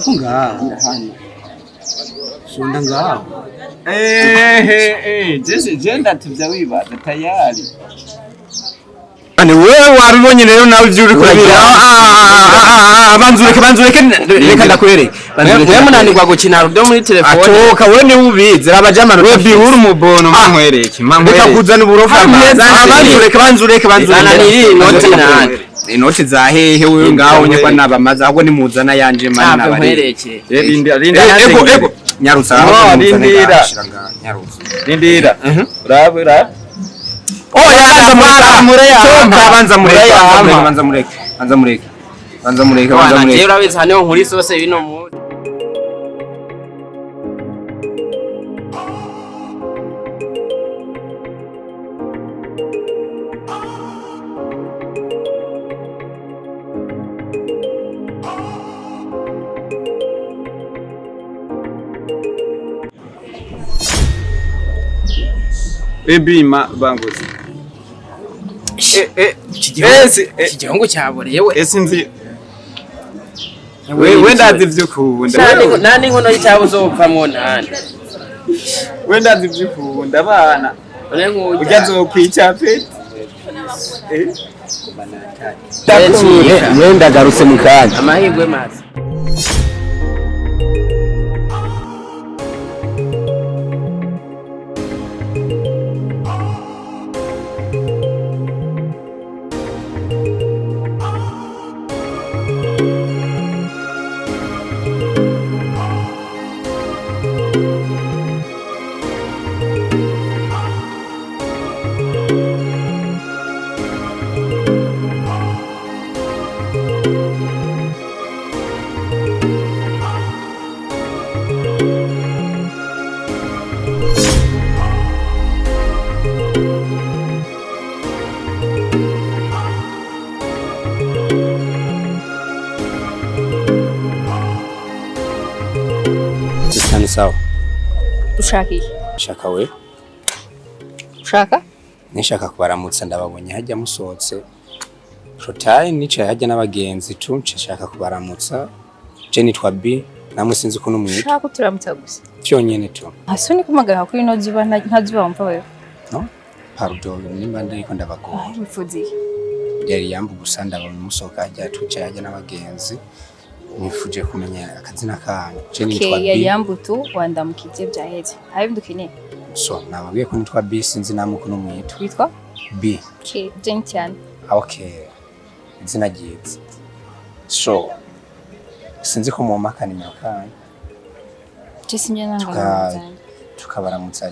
Funga. Sundanga. Jesse genda tuvyawibaza tayari. Ani wewe warubonye rero nawe ivyo uri kugira. Banzureke reka ndakwereke. Wewe munanirwa gukina rubyo muri telefone. Atoka wewe ni ubizi rabajamano. Wewe bihuru mubono nkwereke. Reka kuzana uburofa. Banzureke. Zananiri inoti nani. Inoti za hehe wewe ngaho nyakwa nabamaza ahubwo ni muzana yanje mani nabari. Ego nyarusa. Rindira. Urabura. Banza mureke. Jewe urabizi hano nkuri sose bino mu Ebima bangozi. Ikigihungu cyaborewe. Ese nzi. Wewe ndazi vyukunda. Nani nkono y'icabo zopfamwo nani. Wewe ndazi vyukunda bana. Ujya zokwica pe. Wewe ndagarutse mu kanya. Amahirwe mazi. Ni sawa. Ushaki. Shaka we. Ushaka? Nishaka kubaramutsa ndababonye hajya musohotse. Protaye nicaye hajya n'abagenzi tunce shaka kubaramutsa. Je nitwa B namwe sinzi ko numwita. Ushaka turamutsa gusa. Cyonyene tu. Hasoni kumagara kuri no ziba ntaziba umva wewe. No? Pardon nimba ndiko ndabagora. Bifuzi. Yari yambu gusa ndabamusohoka hajya tucaye hajya n'abagenzi. Nifuje kumenya akazina kanyu. Je nitwa B. Yari yambutu wandamukije byaheze. Habindukeneye. So nababwiye ko nitwa B sinzi namwe ko numwita. Witwa? B. Okay, Gentian. Okay. Izina ryiza. So sinzi ko mu makani makani. Jesse njye nanga. Tukabaramutsa.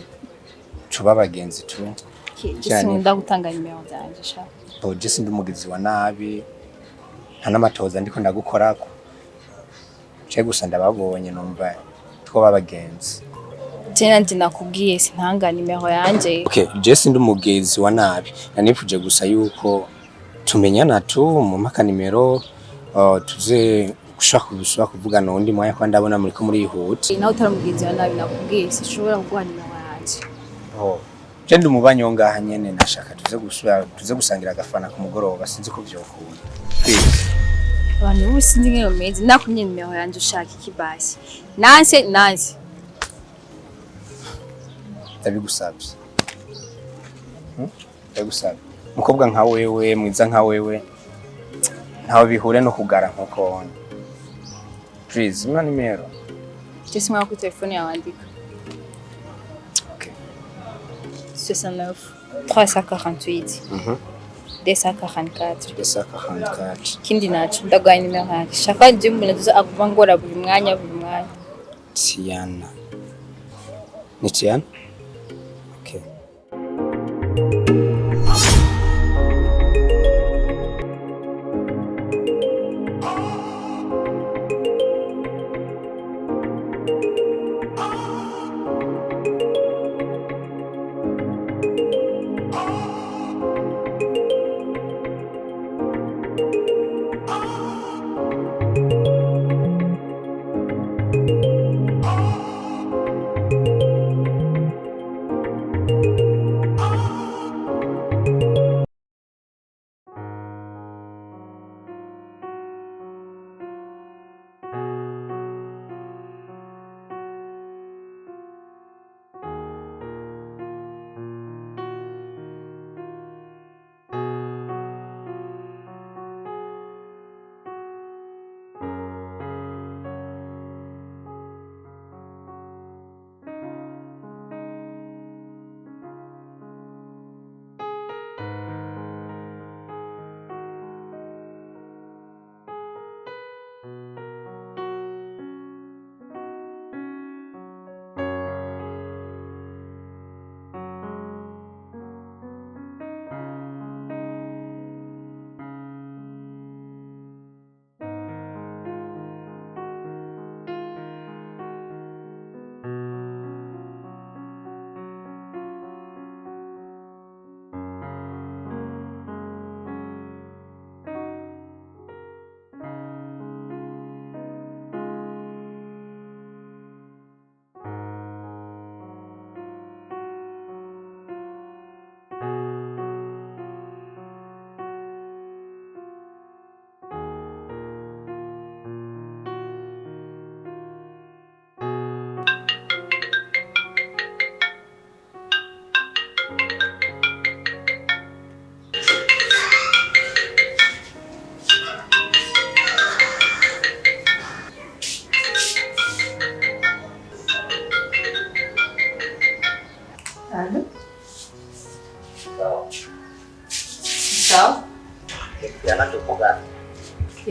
Tuba bagenzi tu. Okay, Jesse ndagutanga nimero zanje sha. Bo Jesse ndumugizi wa nabi. Nta namatoza ndiko ndagukorako. Je gusa ndababonye numva two babagenzi. Tena ndi nakubwiye sintanga nimero yanje. Okay, Jesse ndumugezi wa nabi. Nanifuje gusa yuko tumenyana tu mu maka nimero tuze gushaka kubisura kuvuga n'undi mwanya kwa ndabona muri ko muri yihuta. Naho utaramugezi wa nabi nakubwiye sishobora kuguha nimero yanje. Je ndumubanyo ngaha nyene nashaka tuze gusangira agafana ku mugoroba sinzi ko vyokunda. Abantu bose ndi ngero mezi nakumye nimero yanje ushaka ikibasi. Nanse. Ndabigusabye. Ndabigusabye. Mukobwa nka wewe mwiza nka wewe ntawe bihure no kugara nkuko. Please, mwa nimero. Jesse mwa ku telefone yawandika. Okay. 69 348. 244. 244. Kindi nacho ndagwanya nimero yake. Shaka je mbona tuza akuvangora buri mwanya. Tiana. Ni Tiana? Okay.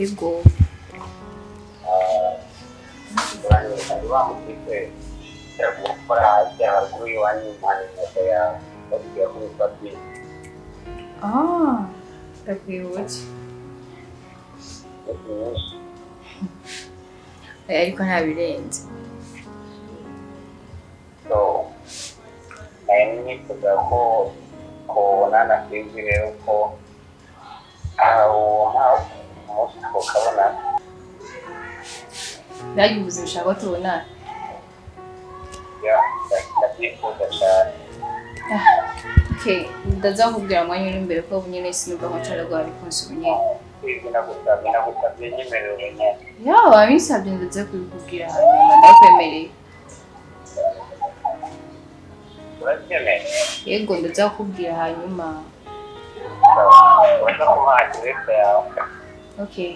Ego. uranyereka niba mufite gukora hasi haruguru y'iwanyu impande moto yawe bagiye kubikwa byinshi Ndakwibutse. Ariko nta birenze. so nari nifuza ko kubonana kw'ijwi rero ko uwo umunsi tukabonana Ndagibuze ushaka ko tubonana. ndabyifuza cyane Okay, ndazakubwira mwanya uri imbere ko nyine sinumva ko nshaka guhabika nyine. nagusabye nyemerera nyine Wabinsabye ndaza kubikubwira hanyuma ndakwemereye. urabyemeye Yego ndazakubwira hanyuma. uraza kumuha aderese yawe Okay.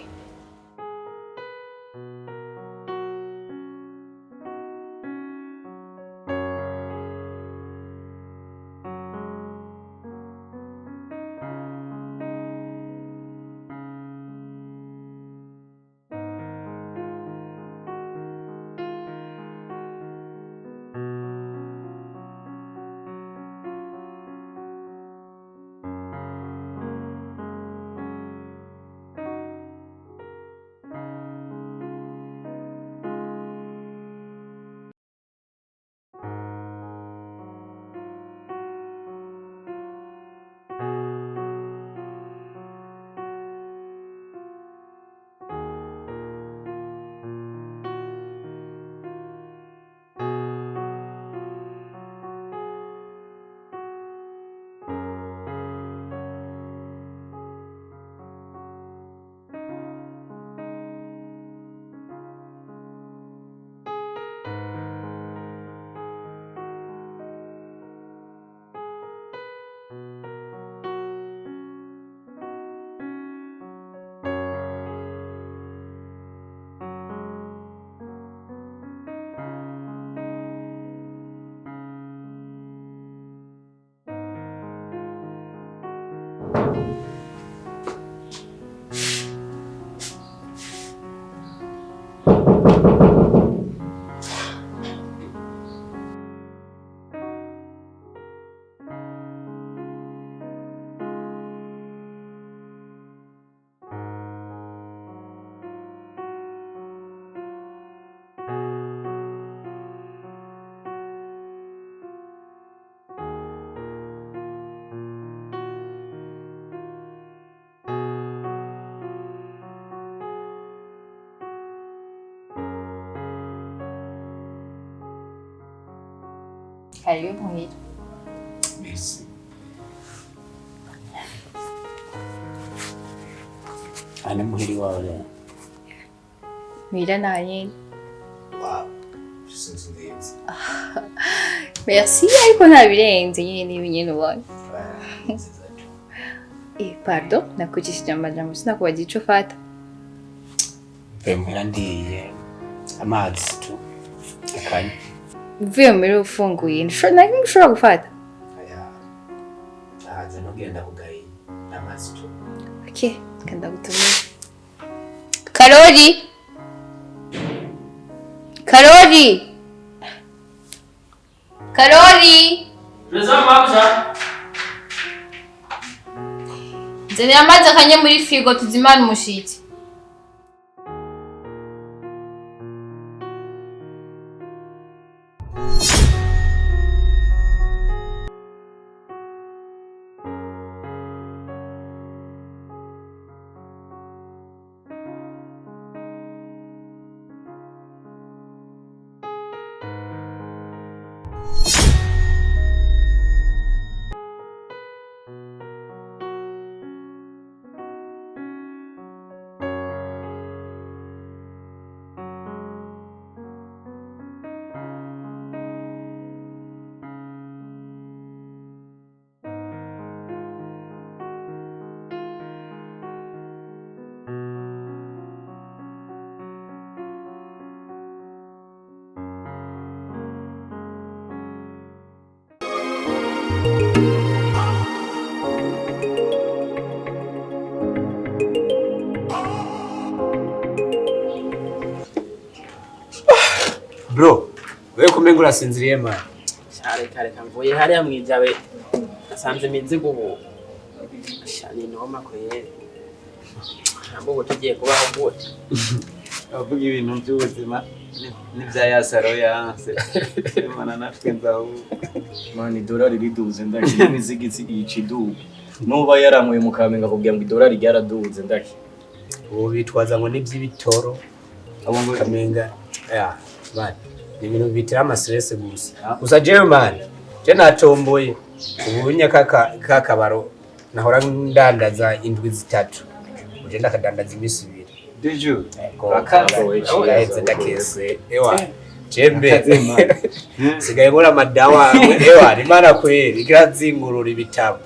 Karibu muhira. Merci. Ana muhiri wawe rero. Muhira nanye. Wow. Sinzi neza. Merci ariko nta birenze nyine nyine ubona. Pardon, nakujishije amajambo sinakubagira ico fata. Muhira ndiye amazi tu. Akanya. Mvuye muri ufunguye nshobora gufata. Ahaza ntugenda kugaye amazi tu. Okay, kanda gutumira. Karori! Karori! Karori! Nzanira amazi akanye muri frigo tuzimana umushitsi. bro wewe kumenga urasinziriye man kare mvuye hariya mwijabe nasanze imizigo ubu shani noma kwere ntabwo tugiye kubaho gute avuga ibintu by'ubuzima n'ibya yasaro yanse imana natwe nzaho mani dolari riduze ndaki imizigo iciduga nuba yarankuye mu Kamenge akubwira ngo idolari ryaraduze ndaki ubu bitwaza ngo n'iby'ibitoro abo ngo Kamenga ya man ni ibintu bitira ama stress gusa jewe man je natomboye ubunya kakabaro nahora ndandaza indwi zitatu uje ndakadandaza imisi ibiri dejo yaheze ndakese ewa jembe sigaye nkora madawa ewa rimana kweli ikirazingurura ibitabo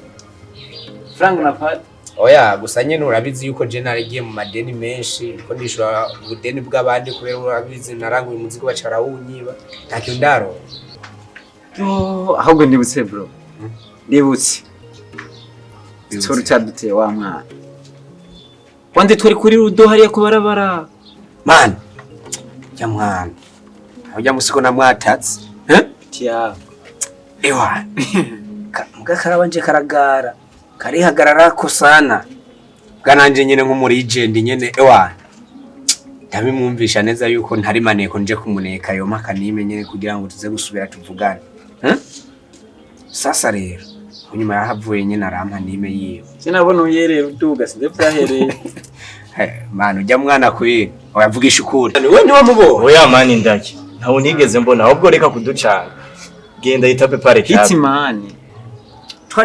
frank na pat oya gusa nyene urabizi yuko je naragiye mu madeni menshi ko ndishura ubudeni bw'abandi kubera urabizi naranguye umuzigo bacara wunyiba ntacyo ndaro ahubwo ndibutse bro ndibutse tsoro cyaduteye wa mwana wande twari kuri rudo hariya kubarabara man ya mwana ujya musiko na mwatatse tiya ewa mbwa karabanje karagara karihagarara ko sana bwananje nyene nk'umuri agent nyene ewa ndabimwumvisha neza yuko ntari maneko nje kumuneka yo maka nime nyene kugira ngo tuze gusubira tuvugane sasa rero unyuma yahavuye nyene arampa nime yiwe sinabona uyerera uduga sinde byahereye manu ujya mwana kwe wavugisha ukuri we ni wamubo oya mani ndaki ntawo nigeze mbona ahubwo reka kuducanga genda yitape pare hitman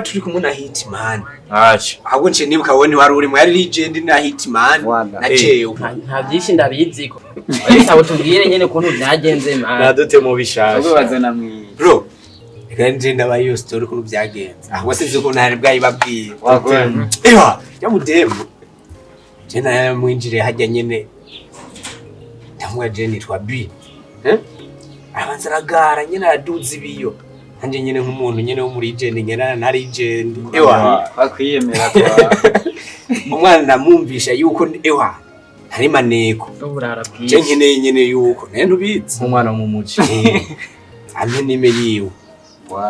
turi kumwe na hitman acha ahubwo nce nibuka wone wari uri mu yari legend na hitman na jewe nta byinshi ndabiziko ariko abo tubwire nyene kuntu byagenze man nadute mu bishasha ubwo bazana mwi bro kandi ndabaye iyo story kuntu byagenze ahubwo sinzi ko ntari bwayibabwiye ewa yamudemo jena yamwinjire hajya nyene ndamwa jeni twa B abanza ragara nyene aduze ibiyo anje nyene nk'umuntu nyene wo muri agent nyene na agent ewa bakwiyemera kwa umwana ndamwumvisha yuko ewa hari maneko uburara bwiye je nkeneye nyene yuko naye ntubizi nk'umwana mu muci amye nime yiwe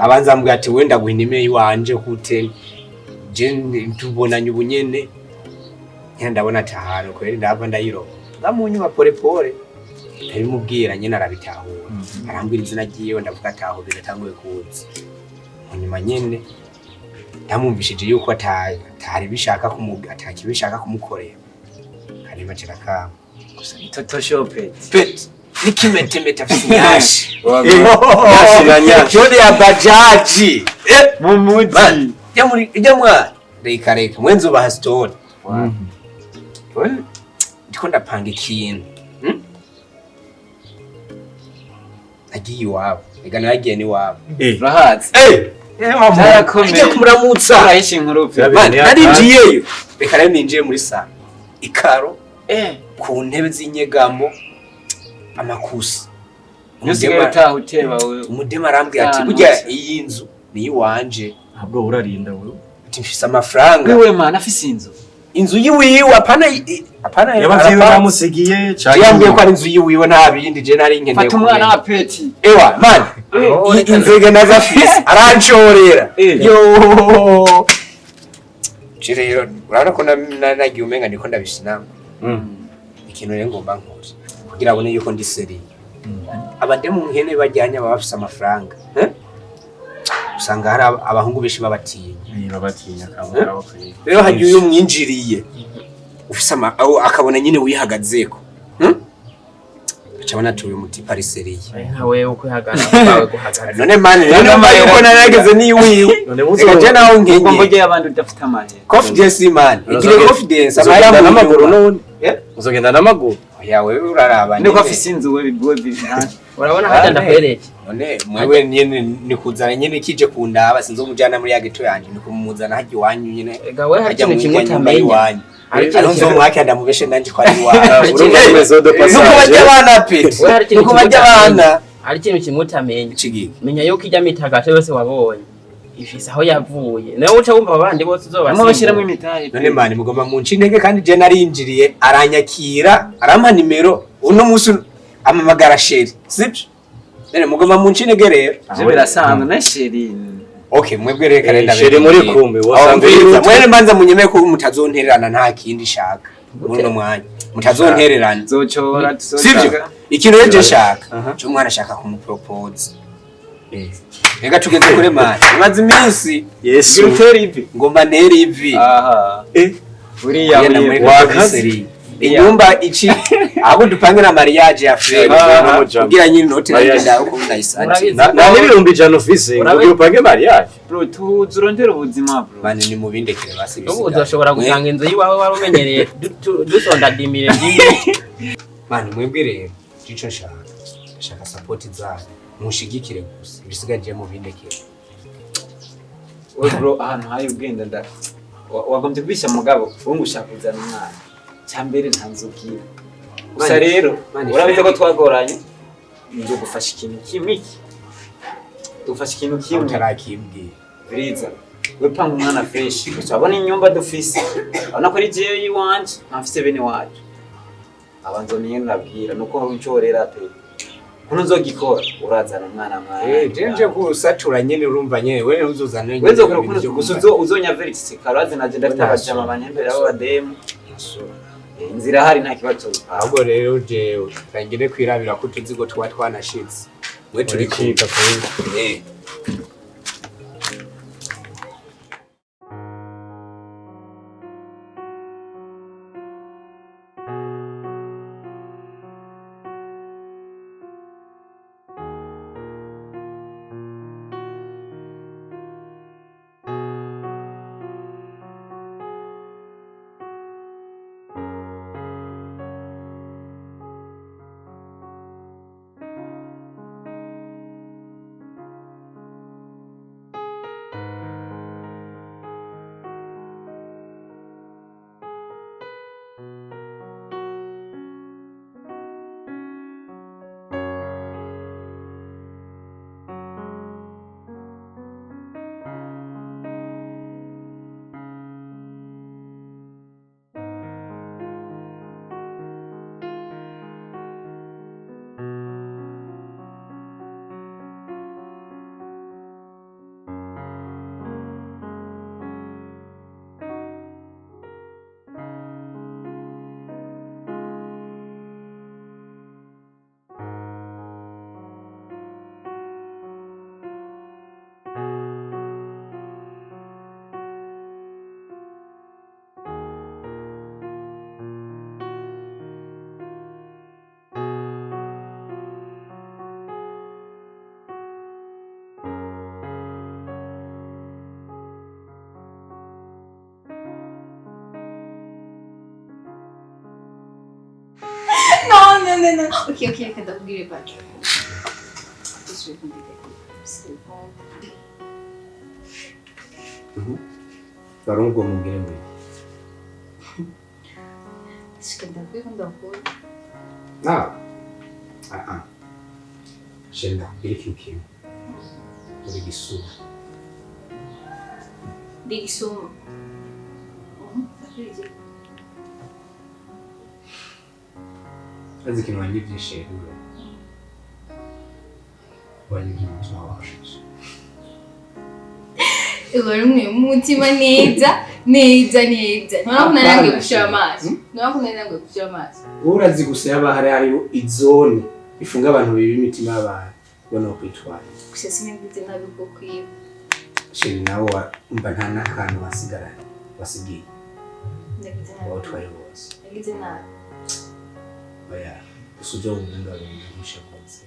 abanza ambwira ati wenda guhinime yiwanje kute je tubonanye ubunyene ndabona atahano kweri ndava ndayiro ngamunyuma pole pole ndabimubwira nyene arabitahura arambwira izina giyewe ndavuga ataho biratanguye kuza munyuma nyene ndamwumvishije yuko atari bishaka atakibishaka kumukorera kanima kirakama gusa photoshop pet nikimetemeta finyashi yashiranya yode ya bajaji mu muji ijya mwana reka mwenzo baha story ndiko ndapanga ikintu nagiye iwabo ega naragiye n'iwabo urahazi ijya kumuramutsa ayishi inkuru narinjiyeyo reka rero ninjiye muri sala ikaro ku ntebe z'inyegamo amakusi umudema arambwira ati burya iyi nzu ni iwanje ntabwo urarinda wewe ati mfise amafaranga wewe mana afise inzu yiwiwe apana yabavyiwe bamusigiye cyangwa ko ari inzu yiwiwe nta bindi je nari nkeneye fata umwana wa peti ewa man inzege naza fisi arancorera yo rero urabona ko nagiye umenga niko ndabishinama ikintu rero ngomba nkora kugira abone yuko ndi seri abademu nkene bajyanye abafise amafaranga usanga hari abahungu benshi babatinya kamera bakwiye rero hagiye uyu mwinjiriye ufise akabona nyine wihagazeko acabona tuye muti pariseriye nkawe uko ihagana bawe guhagaza none mane rero yuko narageze ni wiwe ega naho ngenye mboge abantu udafite amahe confidence man igire confidence amahera n'amaguru none uzogenda n'amaguru yawe uraraba niko afise inzu we bigoye bihanje urabona hajya ndakwereke none mwewe nyene nikuzana nyene kije kundaba sinzo mujana muri yageto yanje nikumuzana haji wanyu nyene ega we hajya mu kimwe tamenya Alonzo mwake ndamubeshe nanje kwa liwa urumva mezodo passage nuko bajya bana peti nuko bajya bana ari ikintu kimwe utamenya ikigiki menya yuko ijya mitagato yose wabonye ifise aho yavuye nawe uca wumva abandi bose uzobasiga bashiramo imitahe none mani mugomba munci intege kandi je narinjiriye aranyakira arampa nimero uno musi amamagara sheri sibyo Nene mugoma muncinege rero. Je birasanzwe na sheri. Okay, mwebwe rero kalenda sheri muri kumbi wasanze mwene manza munyemeye ko mutazontererana nta kindi shaka. Muno mwanya. Mutazontererana. Zocora Sivyo? Ikintu rero shaka. Cyo mwana shaka kumupropose. Ega tugeze kure mani. Imaze iminsi. Yesu. Ngomba ntere ivi. Aha. Uriya wakasiri. Inyumba ichi abo dupange na mariage ya Fred kugira nyine note nagenda uko ndayisanje na n'ibirumbi ijana office ngo upange mariage bro tuzurondera ubuzima bro bane ni mubindekere basi ubu uzashobora gutanga inzu yiwawe warumenyereye dusonda dimire mani mwebwe rero cico shaka support zanyu mushigikire gusa ibisigaje mubindekere bro ahantu hayi ugenda nda wagombye kubisha mugabo ungushaka kuzana umwana cyambere ntanzubwira gusa rero urabize ko twagoranye nje gufasha ikintu kimwe dufasha ikintu kimwe utarakibwira biriza we panga umwana fresh gusa inyumba dufise abona ko ari jewe yiwanje ntafise bene wacu abanzo niye nabwira nuko aho ncorera pe kuno zogikora urazana umwana mwana jenje kusatura nyene urumva nyene wewe uzozana nyene wezo kuno gusa uzonya verix karaze naje ndafite abajama banyembere abo bademu inzira hari nta kibazo ahubwo rero jewe kangire kwirabira ko tuzigo twa twanashitse we turi kwita kuri No. Okay, kada bugire back. This way can be. Barongo mungire mwe. Sikenda kwikunda ko. Shenda birikikiye. Muri gisuru. Digisum. Azi kintu wanyivye rero. Wanyivye umutima washije. Ugora umwe umutima neza. Ntabwo nange gushira amazi. Urazi gusa yaba hari izone ifunga abantu bibi imitima y'abantu bona kwitwara. Gusa sinigute nabiko kwiba. Sheri nawe umva nta nakantu basigaranye basigiye. Ndagize nabi. Watwaye bose. Ndagize nabi. Oya, usujo umunga w'umusha kwanze.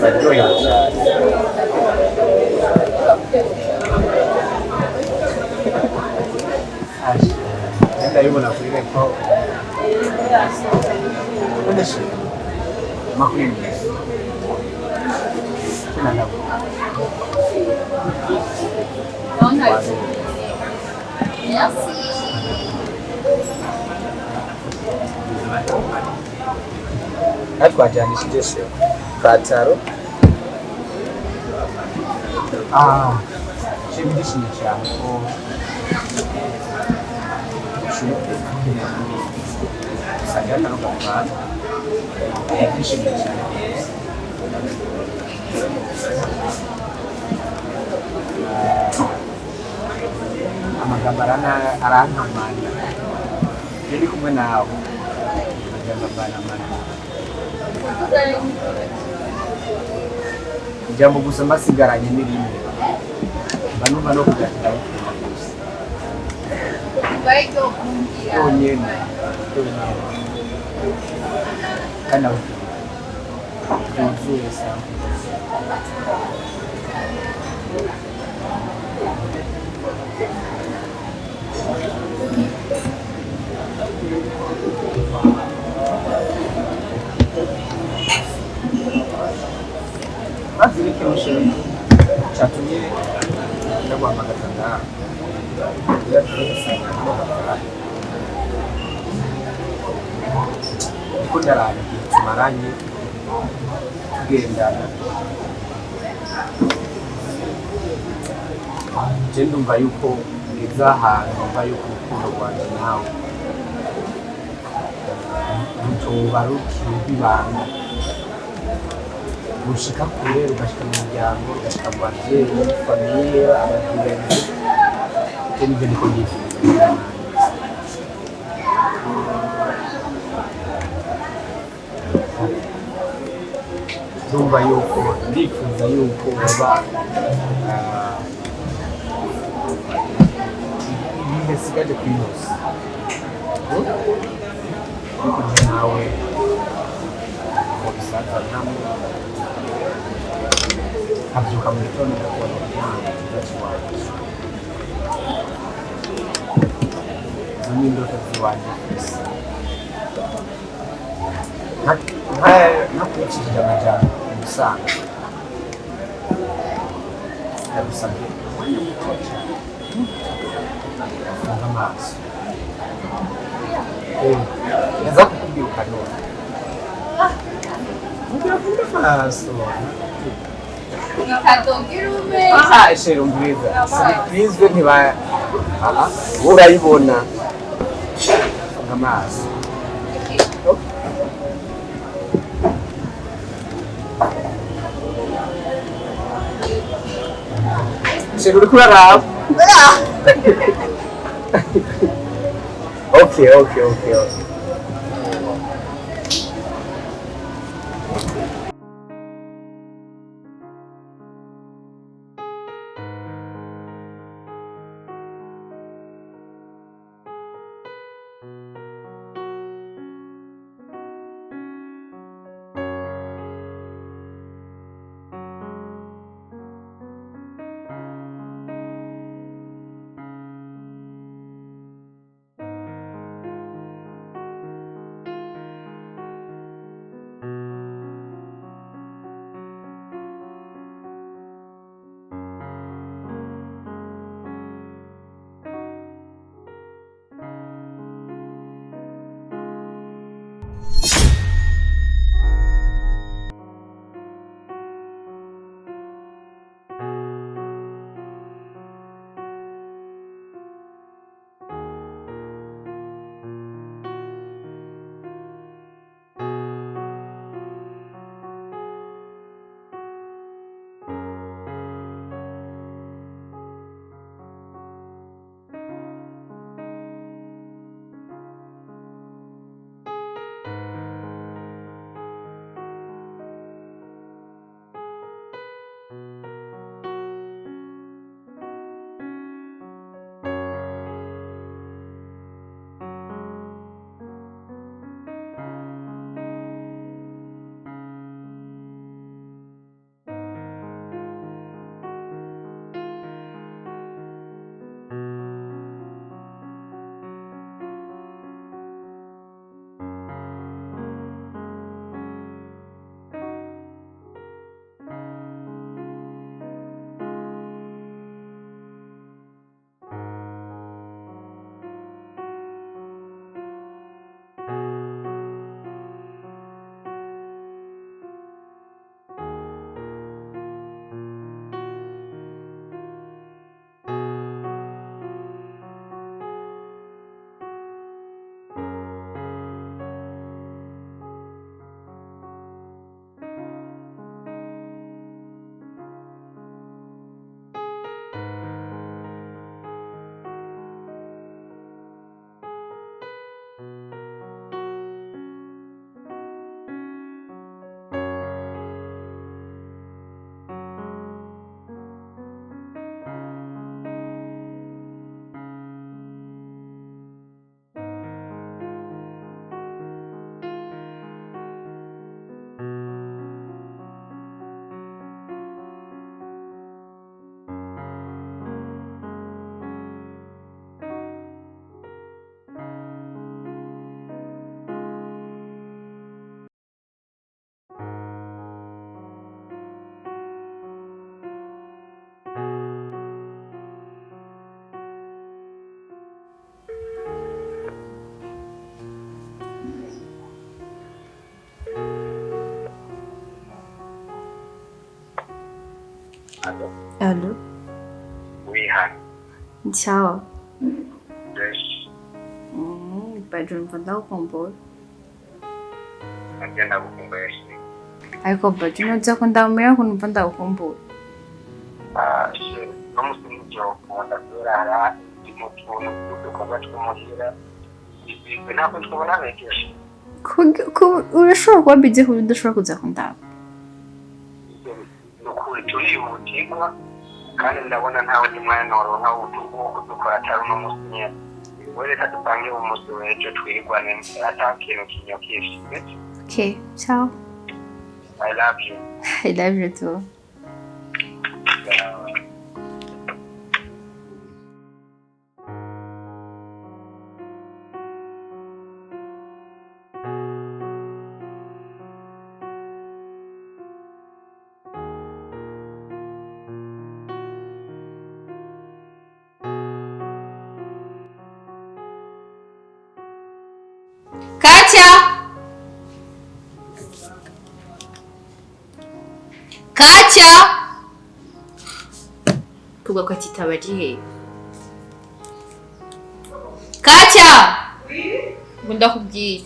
baryohewe cyane. Ndabibona kuri repo makumyabiri na nabo twajyanishije se pataro ikintu gishimye cyane ko usanga ari akaruhuko keza twishimiye cyane amagambo arankamana iyo ndi kumwe nawe amagambo arankamana ijambo gusa mbasigaranye ni rimwe mba numva no kuganira n'ukuntu gusa yonyine kandi aho byuzuye sawa bazirike mushinga cyatumye ndaguhamagaza ngaha kuko ndarara igihe tumaranye tugendana je ndumva yuko ngeze ahantu numva yuko urukundo rwanje nawe rutoba rukiri rw'ibanga rushika kure rugashika mu muryango rugashika mu bavyeyi famiye abagenzi ivyo nivyo ndiko ndifuza ndumva yuko ndifuza yuko baba ibihe sigaje kwinosa yuko je nawe mubisaza namwe abyuka mu gitondo ndakubona kibazo wawe izo ni indoto ziwanje gusa nakurikije amajyambere umusanga ndagusabye umwanya muto cyane funga amaso neza kukubwira ukanona mubwira funga amaso sheri umviriza siriprizwe ntiba urayibona funga amaso sheri uriko uraraba okay Allô? Oui, Han. Ciao. Yes. Bedroom panda kumbura. Agenda kukumbushi. Ariko bedroom uza kundamira kunumva ndakumbura. Shit. Nomusinjo kunda kurara imutuntu dukorwa twumuhira. Ibi ntabwo twabona bekesha. Urashobora kuba busy kuburyo udashobora kuza kundaba. Nukuri turihutirwa kandi ndabona ntawe ndi mwanya noronka utugo dukora atari uno musi nyene. Reka dupange umunsi w'ejo twirwane ata kintu kinyokishe. Okay, ciao. I love you. I love you too. Katya! Katya! Kuvuga ko atitaba ari he? Katya! Ngo ndakubwira.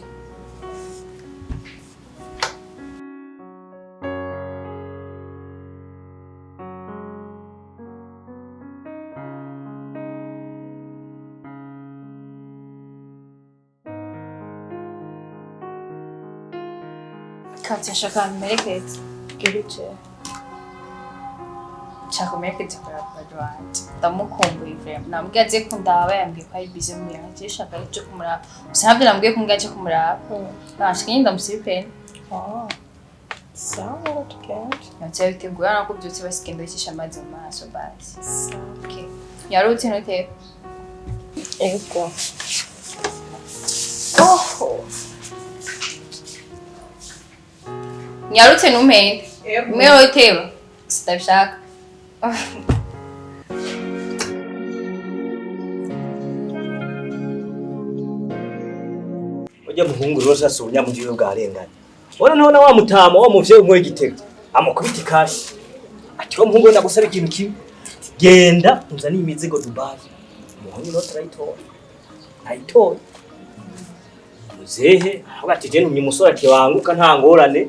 Katya shaka mmerekeze. Geruce. Shaka mmerekeze kwa Badwant. Ndamukumbuye vrema. Nambwiye aze kundaba yambwiye ko ari busy mu yanjye shaka cyo kumuraba. Usabye nambwiye ko ngaje kumuraba. Bashike ndamusipeni. Oh. Sawa tukende. Natse bitegura nako byutse basikenda ikisha amazi mu maso basi. Sawa. Okay. Yarutse note. Ego. Oh. Nyarutse numpende. Mwe witeba. Sitabishaka. Ujya muhungu rose asunya mu gihe bwarengana. Ora none wa mutama wa muvye umwe igitego. Amukubita ikashi. Ati ko muhungu ndagusaba ikintu kibi. Genda unzani imizigo Dubai. Muhungu no trayitora. Ayitoye. Muzehe hagati je numye musora ati wanguka nta ngorane.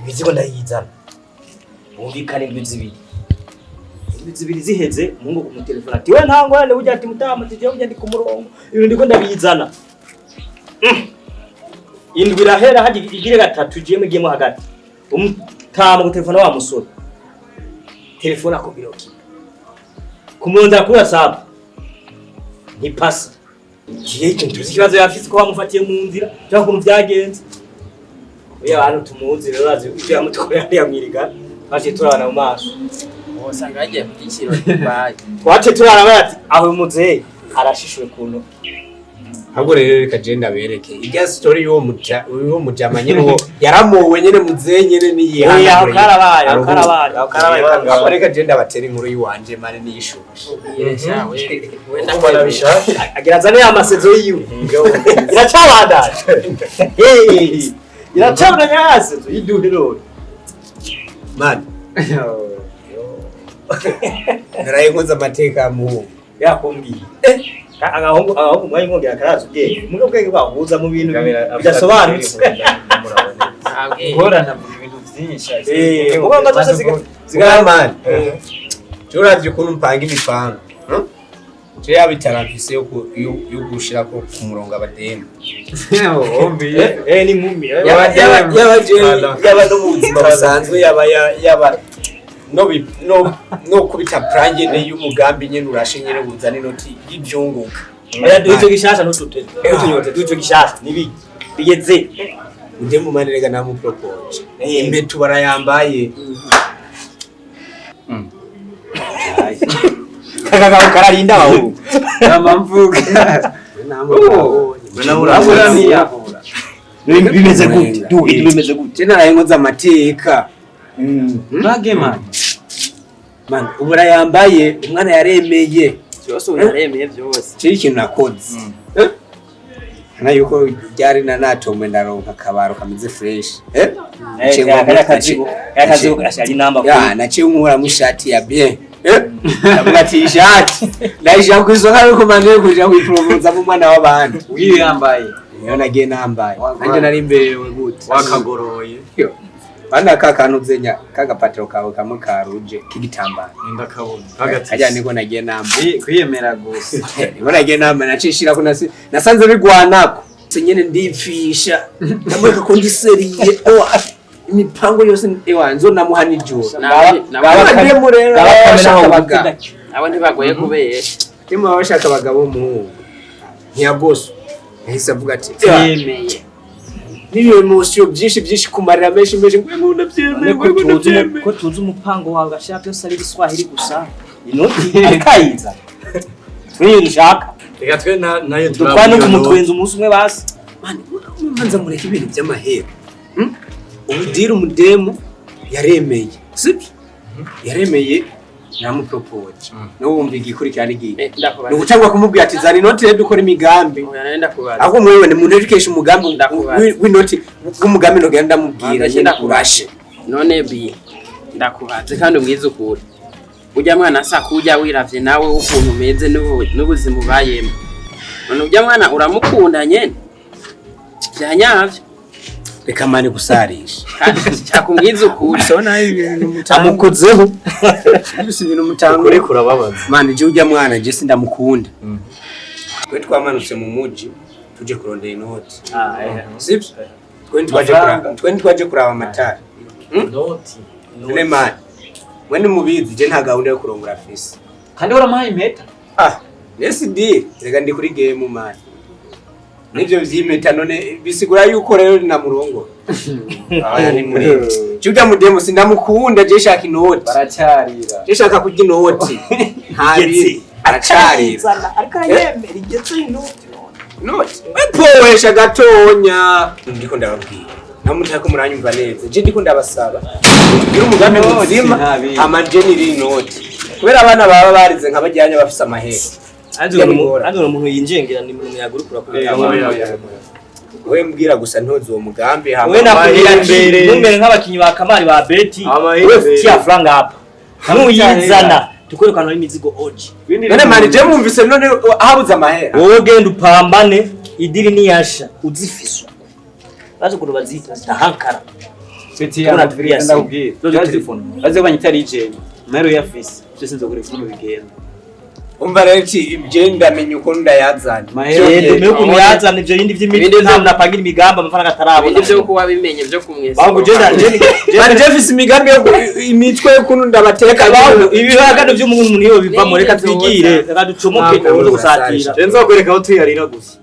Imizigo ndayizana. Bumvikane ibizibiri. Ibizibiri ziheze muhungu kumutelefona ati we nta ngorane ujya ati mutama ati je ujya ndi ku murongo. Ibintu ndiko ndabizana. Indwi irahera haje igire gatatu je mugiyemo hagati. Umutama gutelefona wa musore. Telefona ko biroki. Kumurondera kuri WhatsApp. Ni pasi. Kiye cyo tuzi kibazo yafise ko bamufatiye mu nzira cyangwa kuntu byagenze. Oya abantu tumuzi rero bazi ibyo yamutwara yamwiriga. Baje turabana mu maso. Wasanga yagiye ku giciro Dubai. Twace turara bati aho muzehe arashishwe kuno. Ahubwo rero reka je ndabereke irya story y'uwo mujama nyene uwo yaramowe nyene muzehe nyene niyiha. Oya ukarabaye. Reka je ndabatera inkuru yiwanje mane niyishushe. Yesha wenda Kubona bishaka. Agiraza ne amasezo yiwe. Iracabadaje. Iracabana nyasezo yiduhero. Man. Naraye nkoza amateka mu yakumbwiye. Agahungu mwayi ngongera karazo bye. Mugo bwenge bahuza mu bintu bidasobanutse. Ngorana mu bintu byinshi. Mugo amaze sigara man. Turavye ukuntu mpanga imipango. Je yabitara mfise yo gushira ko ku murongo abademu. Ombiye. Ni mumi. Yaba no buzima busanzwe yaba no kubita prange ne y'umugambi nyene urashe nyene buzane noti y'ibyunguka. Oya duco gishasha n'ututete. Tunyote duco gishasha nibi. Bigeze. Udemu manirega namu propose. Imbetu barayambaye. Kaka kararinda aho. Namamvuga. Urabura niyahura. Bimeze gute? Bimeze gute? Je naraye nkoza amateka. Bagema. Man, ubura yambaye umwana yaremeye. byose yaremeye byose. Ciri ikintu nakoze. kana yuko ryari na natomwe ndaronka kabaro kameze fresh akazi ashari namba ya naciye umura mushati ya bien ndavuga t-shirt ndayishaka kwisonga yuko manje kuja kwipromoza mu mwana w'abantu ugiye yambaye niyo nagiye nambaye anje nari imberewe gute wakagoroye bana kakanuzenya kagapatiro kawe kamwe karuje k'igitambara ndakabona kajya niko nagiye nambaye kwiyemera gusa niko nagiye nambaye nacishira ko nasanze bigwanako nyene ndipfisha ndamweka ko ndiseriye imipango yose ewanzo namuhana ijoro nabakamera murero abo ntibagoye kubesha timo abashaka abagabo mu ntiyagoso yahise avuga ati yemeye niyo emotion byinshi kumarira menshi ngo ndabyemeye ko tuzi umupango wawe gashaka byose ari Kiswahili gusa inoti akayiza twiyo dushaka reka twe nayo dukwana ku mutwenzi umunsi umwe basi mani umanza mureka ibintu by'amahera ubudira umudemu yaremeye sibyo yaremeye namupropose no wumva igikurikirana igihe no gucangwa kumubwira ati zari inoti rero dukora imigambi oyanenda kubaza ahubwo mwebone mu education umugambi w'inoti w'umugambi no genda mubwira nyenda kurashe none bi ndakubaze kandi umwize ukuri ujya mwana sakuja wiravye nawe ukuntu umeze n'ubuzima ubayemo none ujya mwana uramukunda nyene byanyavyo reka mane gusarisha cyakumwize ukuri so nayo ibintu mutanga amukozeho bisi ibintu mutanga kure kurababaza mane je ujya mwana je sindamukunda twe twamanutse mu muji tuje kurondera inoti sibyo twe twaje kuraba amatara inoti none mane mwene mubizi je nta gahunda yo kurongora fisi kandi waramuhaye impeta nesi di rega ndi kuri game mane nivyo vyimeta none bisigura yuko rero na murongo aya ni muri cyuja mudemo sindamukunda je shaka inoti baracyarira je shaka kujya inoti ntabi aracarira ariko yemera igetse inoti noti wepowesha gatonya ndiko ndababwira namutaka muranyumva neza je ndiko ndabasaba iri umugambi muzima amajeni iri inoti kubera abana baba barize nk'abajyanye bafise amahera Anzo umuntu yinjengera ni umuntu yagurukura kubera we mbwira gusa ntozo uwo mugambi hamwe we nakubwira mbere numere nk'abakinyi ba Kamari ba Beti we tia franga hapa nuyizana tukwerekana ari imizigo oji none mani je mumvise none habuza amahera wowe genda upambane idiri niyasha uzifiswa bazo kuno bazita tahankara Beti ya ndakubwira zo telefone baze banyitari ijeni mero ya fisi cyose nzogure funo bigenda umva rero iki je menye uko ndayazana mahero me uko myazana ivyo yindi vy'imiti nta napangira imigambi amafaranga atarabo ibindi byo kuba bimenye byo kumwesa bago je bari Jeffis imigambi yo imitwe yo kuno ndabateka ibihagano vy'umuntu niyo bivamo reka twigire reka ducomoke no gusatira je nzokwereka aho tuyarira gusa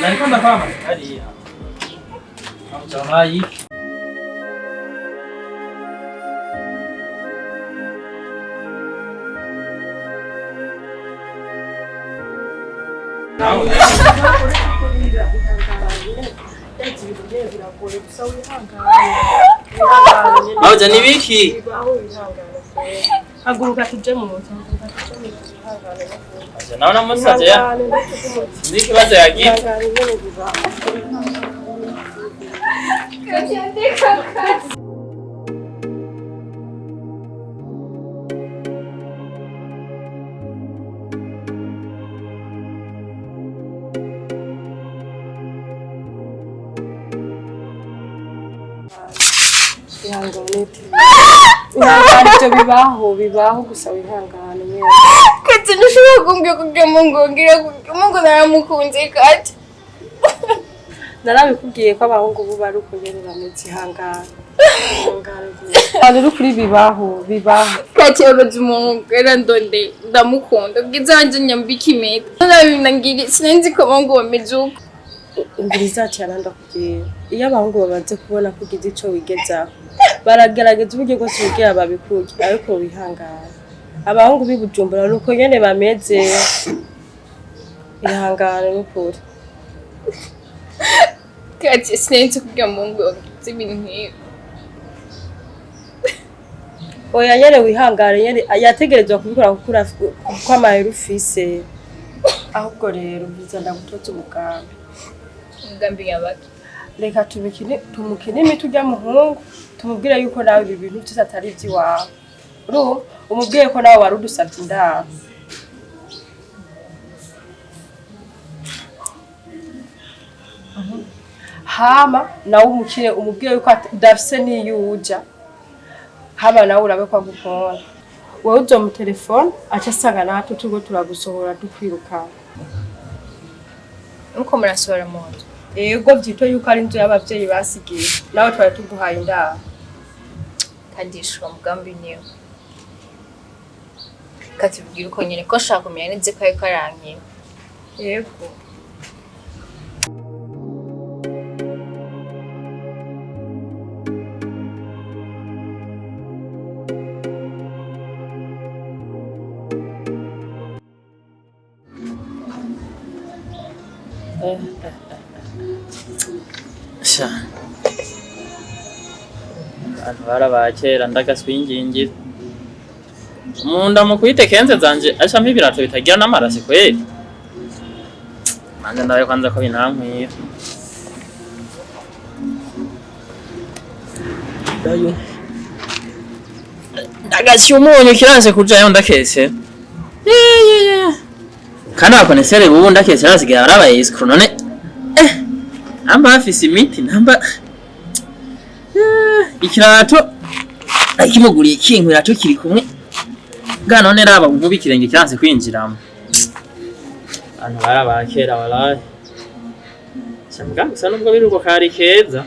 Nalikwenda kama hadi hapa. Bauja ni wiki. Haguruka tuje mu nzu. Naona musaza ya. Niki baza yagiye. Ihangane ibyo bibaho gusa wihangane nyine. Kati nishobora kumbwira kugira Mungu naramukunze kati. Narabikubwiye ko abahungu bo bari ukugene bameze ihangane. Ari kuri bibaho. Kati abaza umuntu era ndonde ndamukunda bwizanje nyambika imeta. Nabinangiri sinzi ko Mungu bameze uko. Ingiriza cyane ndakubwiye. Iyo abahungu babanze kubona ko ugize ico wigezaho baragerageza uburyo bwose bwiye babikuye ariko wihangane. Abahungu bibujumbura nuko nyene bameze ihangane n'ukuri. Kati sinzi kugira Mungu zibintu nk'ibi. Oya nyene wihangane nyene yategerezwa kubikora kukura kwa mahera ufise. Ahubwo rero biza ndagutotse umugambi. Umugambi yabaki. Reka tumukine imiti ujya muhungu tumubwire yuko nawe ibi bintu byose atari iby'iwawe. Uru umubwiye ko nawe wari udusabye indaro. Hama nawe umukire umubwiye yuko udafise n'iyuja. Hama nawe urabe kwa gukora. Wowe uzo mu telefone aca asanga natwe turiko turagusohora dukwiruka. Nuko murasohora mu nzu. Ego byito yuko ari inzu y'abavyeyi basigiye. Nawe twari tuguhaye indaro. Kandishwa mugambi niyo. Kati bwira uko nyene ko shaka kumenya neze ko ariko arankira. Yego. Sha. Abantu barabakera ndagaswingingira. Munda mu kwite kenze zanje ashamo ibirato bitagira n'amarasi kweli. Manje ndaye kwanza ko binankwira. Dayo. Ndagashyira umunyu kiranse kujayo ndakese. Kana bakonesere bubu ndakese arasigaye arabaye iskru none. Namba afise imiti namba. Ikirato akimuguriye kinkwirato kiri kumwe. Ga none raba nkubi kirenge cyanse kwinjiramo. Abantu barabakera walahi. Sambwa gusa nubwo biruko kari keza.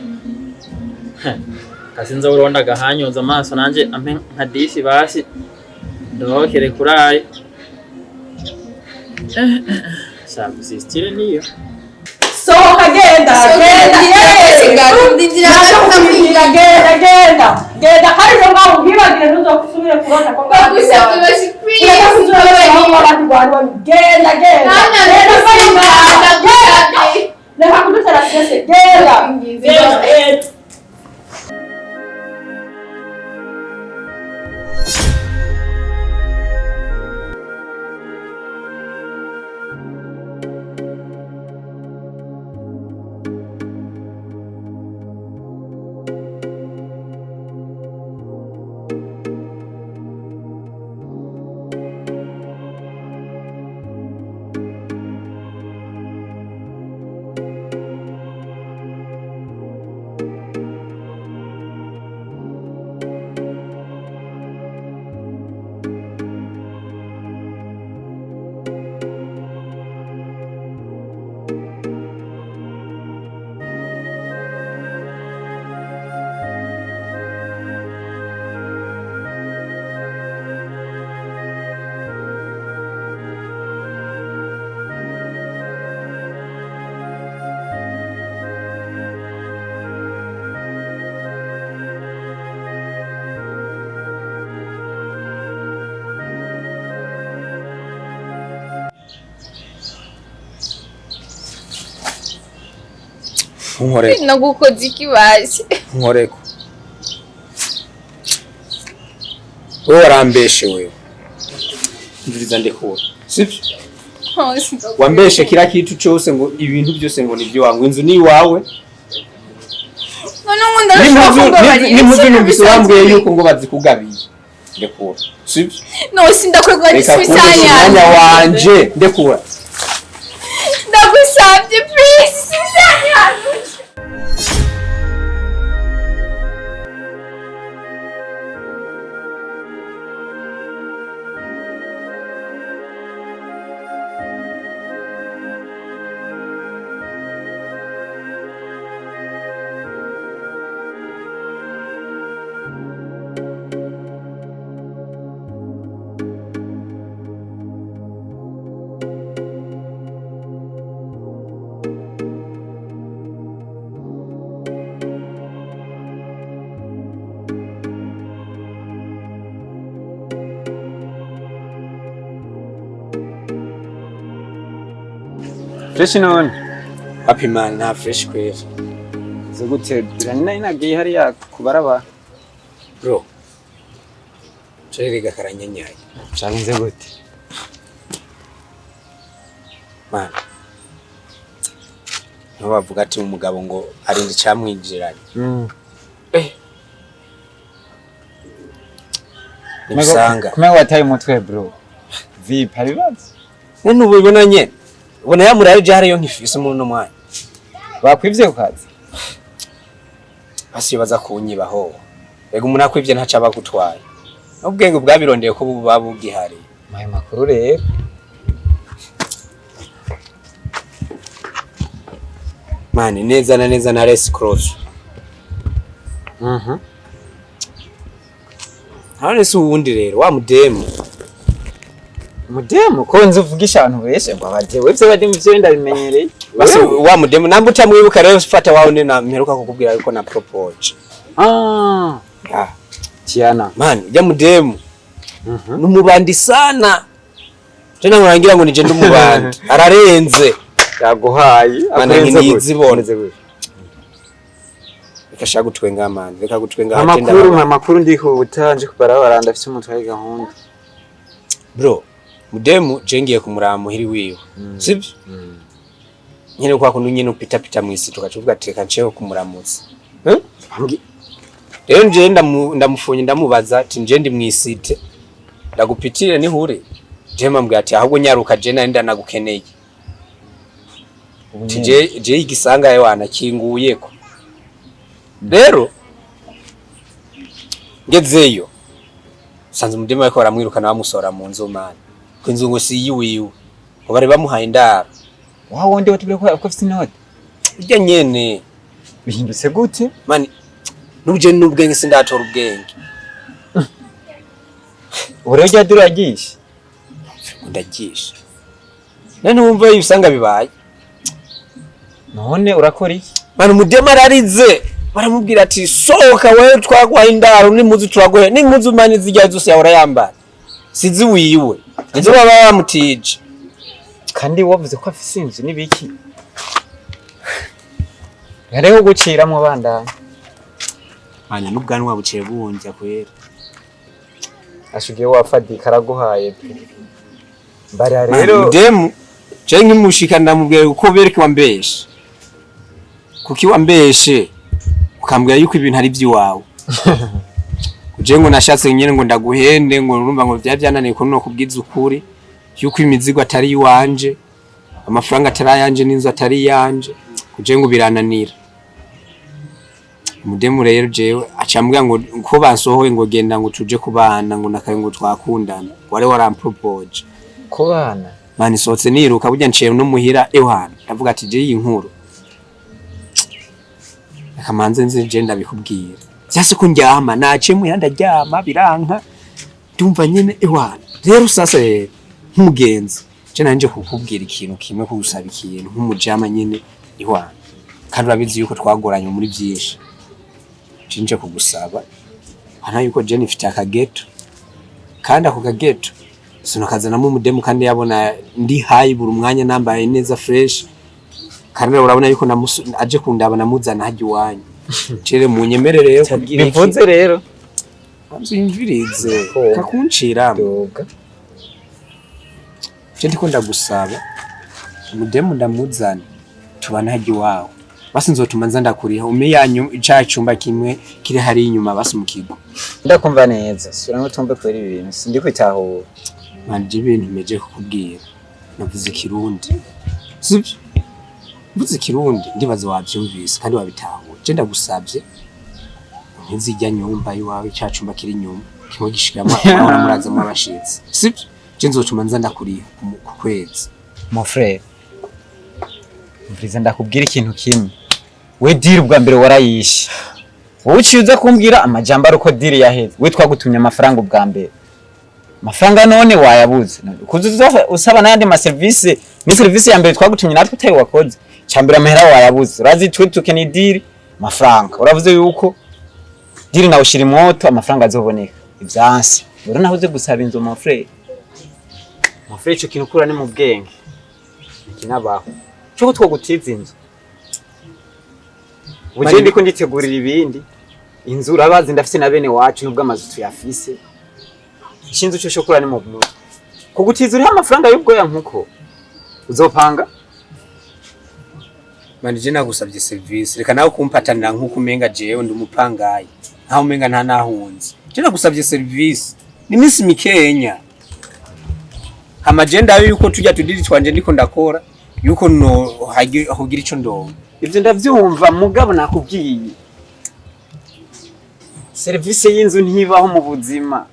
Kasinza uronda gahanyoza amaso nanje ampe nka dishi basi. Ndokere kuraye. Sabu sistire niyo. Sohoka genda hari no ngaho ubwibagire ntuzosubire kurota ko genda Nkoreko. Nagukoze ikibazi. Nkoreko. Wewe warambeshe wewe. Nduriza ndekura. Sibyo? Wambeshe kila kitu cyose ngo ibintu byose ngo nibyo wangu inzu ni wawe. Ni muzi numvise wambwiye yuko ngo bazikugabiye. Ndekura. Sibyo? No sindakwegwa n'isubisanya. Mwanya wanje ndekura. Ndagusabye please subisanya. fresh none Happy man na fresh kweli. zo gute birani nagiye hariya kubaraba Bro. Cheriga karanyanyaye. canze gute Man. Bavuga ati umugabo ngo arinda icamwinjiranye. Nisanga. Kuma wataye umutwe bro. Vipi habibazo? None ubibona nye. Ubona yamuraye je hariyo nkifise muri no mwanya. Bakwivye kukazi. Basi baza kunyibaho. Ego umuntu akwivye ntaca bagutwaye. Ubwenge bwabirondeye ko babugihari. Maye makuru rero. Mani neza na neza na race cross. Hane si uwundi rero wa mudemu. Mudemu ko nzuvugisha abantu beshe ngo abaje webse badi mu byo ndabimenyereye. Basi wa mudemu namba utamwibuka rero ufata wawe ne na mperuka kukubwira ariko na propose. Ya. Tiana. Man, ujya mudemu. Numubandi sana. Tena murangira ngo nije ndumubandi. Ararenze. Yaguhaye akenze niziboneze gute. Reka gutwenga man. Reka gutwenga amakuru ndiko utanje kubarabara ndafite umutwe gahunda. Bro, mudemu jengiye kumuramo hiri wiwe. Sibyo? Nyine kwa kuntu nyine upita mwisi tukacuvuga ati reka nceho kumuramutsa. Rero nje ndamufunye ndamubaza ati nje ndi mwisite. Ndagupitire ni hure. Je mambwe ati ahubwo nyaruka je nari ndanagukeneye. Je igisanga yawe anakinguyeko. Rero ngezeyo sanze mudemu ariko baramwirukana bamusora mu nzu mani. Kwinzu ngo si yiwiwe. Ngo bari bamuhaye indaro. Wa wonde watubire ko afite inote. Irya nyene Bihindutse gute? Mani nubje nubwenge sindatora ubwenge. Urejya duragisha. Ndagisha. None wumva yibisanga bibaye. None urakora iki? Mani mudema ararize. Baramubwira ati sohoka wewe twagwaye indaro n'impuzu twagwaye n'impuzu mani zijya zose yahora yambara. Sizi wiwe. Ejo baba bamutije. Kandi wavuze ko afise inzu nibiki? Yareho gucira mu bandanye. Mani n'ubwanwa buciye buhunja kwera. Ashugiye wafadi karaguhaye. Mbara rero mudemu je nkimushika ndamubwiye uko bereke wambeshe. Kuki wambeshe? Ukambwira yuko ibintu ari by'iwawe. Uje ngo nashatse nyene ngo ndaguhende ngo urumva ngo byabyananiye ko no kubwiza ukuri yuko imizigo atari iwanje, amafaranga atari yanje n'inzu atari yanje. Uje ngo birananira. Mudemu rero jewe acambwira ngo ko bansohoye ngo genda ngo tuje kubana ngo nakaye ngo twakundana. Wari warampropose. Kubana. Mani sotse niruka burya nciye no muhira ehwana. Ndavuga ati je iyi nkuru. Akamanze nze je ndabikubwira. Cyase ko njyama nace mu yanda ryama biranka. Ndumva nyene ehwana. Rero sasa nk'umugenzi. Je nanje kukubwira ikintu kimwe kugusaba ikintu nk'umujama nyene ehwana. Kandi urabizi yuko twagoranye muri byinshi. Cinje kugusaba. Hana yuko je nifite akageto. Kandi ako kageto sinokazanamo umudemu kandi yabona ndi high buri mwanya nambaye neza fresh. Kandi urabona yuko aje kundaba namuzana haji wanyu. Cere munyemerere yo kubwira iki. Bivuze rero. Amzimvirize kakuncira. Doga. Je ndiko ndagusaba. Umudemu ndamuzana. Tubana haji wawe. Basi nzotuma nza ndakuriha umeyanyu icacumba kimwe kiri hari inyuma basi mu kigo. Ndakumva neza. Sura ngo tumbe kweri ibintu. Sindi kwitaho. Manje ibintu meje kukubwira. Navuze Kirundi. Sibyo? Mvuze Kirundi ndibaza wabyumvise kandi wabitahuye. Je ndagusabye ntizijya nyumba iwawe icacumba kiri inyuma. Kimwe gishikiramo aho muraza mu abashitsi. Sibyo? Je nzotuma nza ndakuriha ku kwezi. Mon frère. Mviriza ndakubwira ikintu kimwe. We deal bwa mbere warayishe. Wowe uciza kumbwira amajambo aruko deal yaheze. We twagutumye amafaranga ubwa mbere. Amafaranga none wayabuze. Kuzuza usaba n'ayandi ma service, ni service ya mbere twagutumye natwe utayi wakoze. Cyambira amahera wayabuze. Urazi tukeni deal amafaranga. Uravuze yuko deal nawe ushira imoto amafaranga azoboneka. Ivyansi. Rero nahuze gusaba inzo mon frère. Mon frère cyo kintu kura ni mu bwenge. Ikinabaho. cyo twogutiza inzu uje ndiko nditegurira ibindi inzu urabazi ndafise na bene wacu nubwo amazu tuyafise ishinzu cyo shokora ni mu mutwe kugutiza uri amafaranga y'ubwoya nkuko uzopanga manije nagusabye service reka nawe kumpatanira nkuko umenga jewe ndi umupangayi ntaho umenga nta nahunze je nagusabye service ni minsi mikenya amagenda yuko tujya tudiri twanje ndiko ndakora yuko no hagira ico ndongo ivyo ndavyumva mugabo nakubwiye service y'inzu ntibaho mu buzima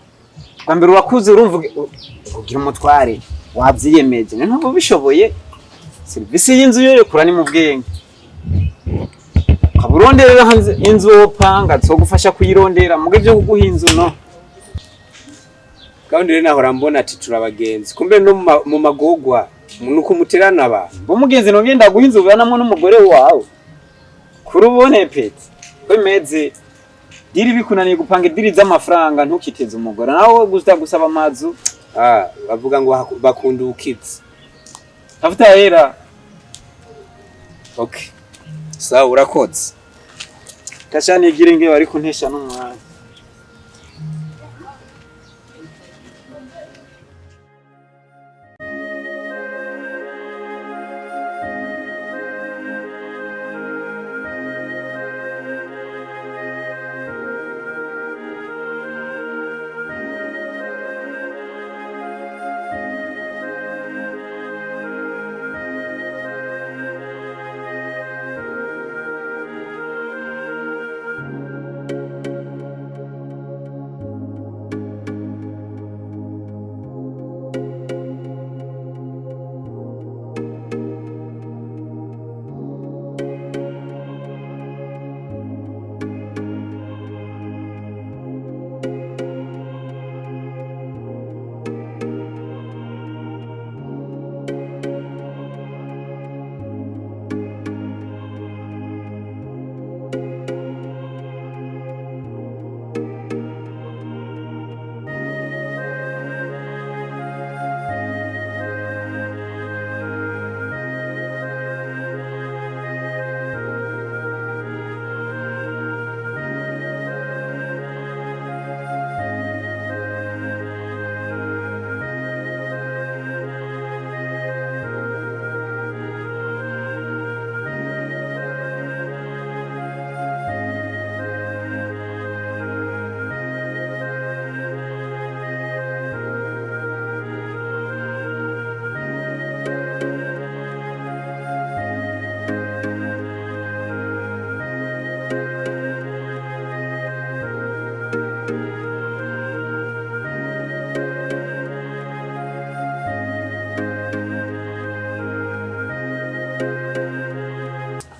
kwambere wakuze urumva ugira umutware wavyiyemeje ntabwo bishoboye service y'inzu yo kura ni mu bwenge kaburondera hanze inzu opanga zo gufasha kuyirondera muge byo kuguha inzu no kandi rero nahora mbona ati turabagenzi kumbe no mu magogwa nuko muterana ba bo mugenzi no ngenda guha inzu banamwe n'umugore wawe kurubone pete kwemeze diri bikunaniye gupanga diri z'amafaranga ntukiteze umugore nawe gusaba amazu bavuga ngo bakunda ukids afuta hera okay sawa urakotse kashani igire nge bari kuntesha n'umwana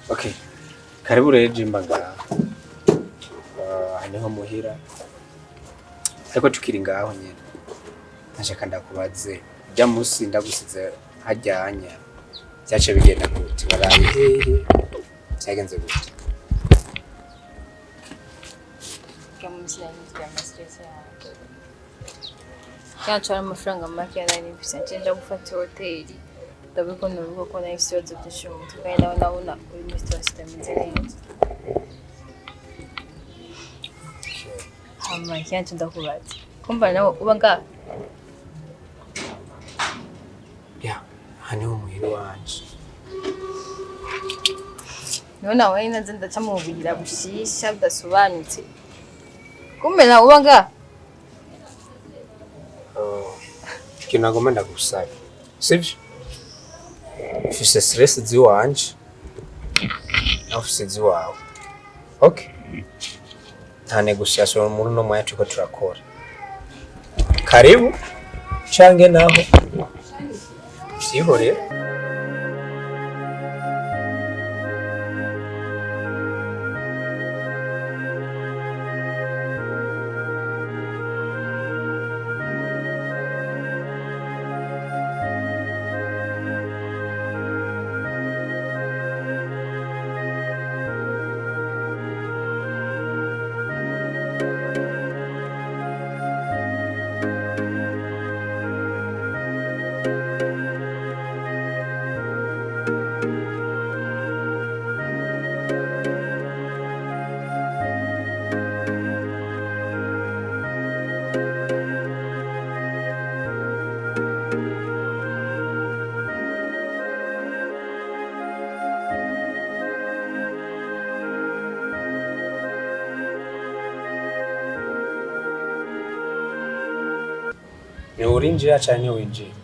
okay karibu reje mbaga haniho muhira ariko tukiri ngaho nyene nashaka ndakubaze jya musi ndagusize hajyanya cyace bigenda gute baraye hehe cyagenze gute kamusi yanjye stress yawe cyacu amafaranga make ya 9% nje gufata hoteli ndabikunda urugo ko nayo isiyozo byishimo tukaye nawe nabona uri muri stress tameze neza hama cyacu ndakubaza kumva nawe uba nga ya haniho muhira wanje none aho inaze ndaca mu bugira bushisha budasobanutse kumbe nawe uba nga ikintu nagomba ndagusaba sibyo ufise stress ziwanje nawe ufise ziwawe okay nta negotiation muri no mwanya turiko turakora karibu cange naho sihore Ni urinjira cyane winjira.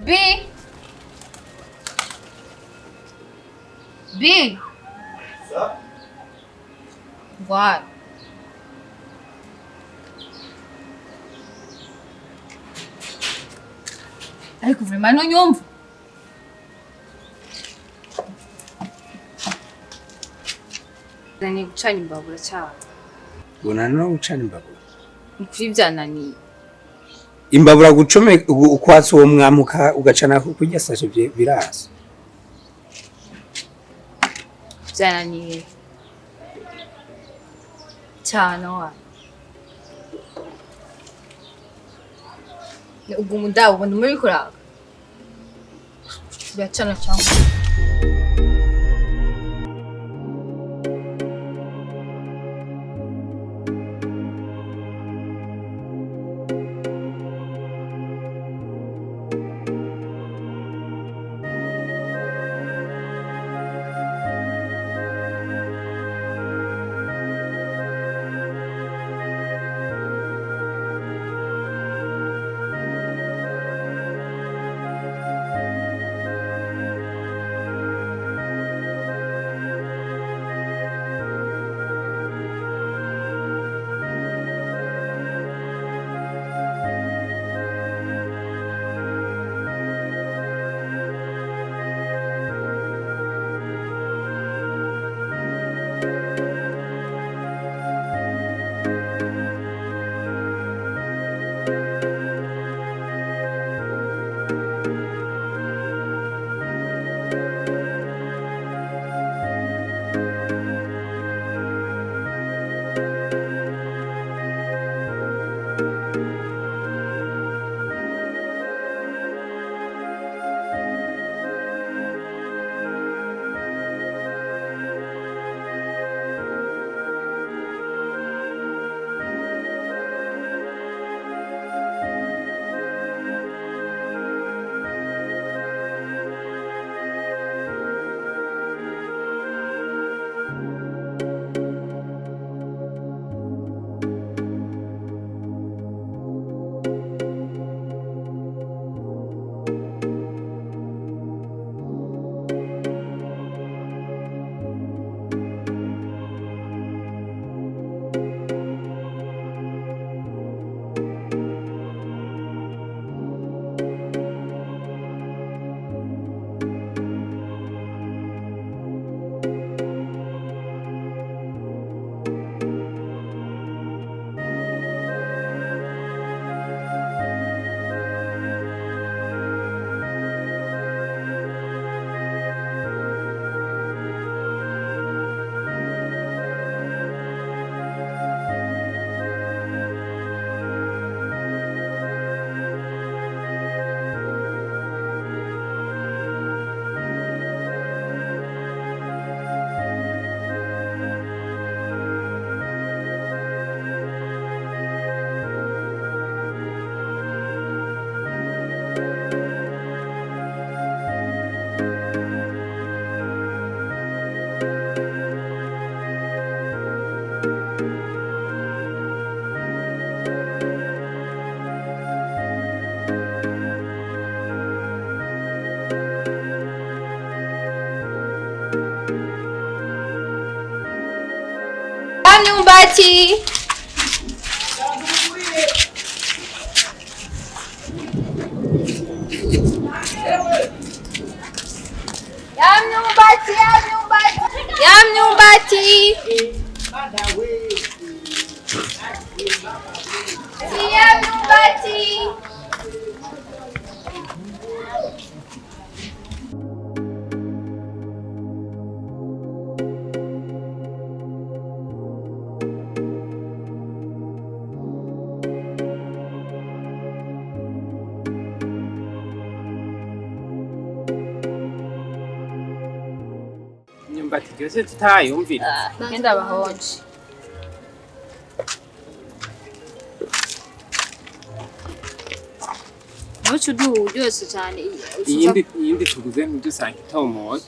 B. B. What? Ariko vraiment no nyumva. Nani gucana imbabura cyane. Ubona no gucana imbabura. Ukuri byananiye. Imbabura gucome ukwatsa uwo mwamuka ugacana kujya sashe birasa. Byananiye. Cyane wa. Ubwo mudabo ubona muri kuraga. Biracana cyane. myumbati. Ya myumbati. Ya myumbati. imyumbati ryose tutayumvira Ngenda bahonje. Mucu duhuriyose cyane. iyindi tuguze ntidusanga itomoye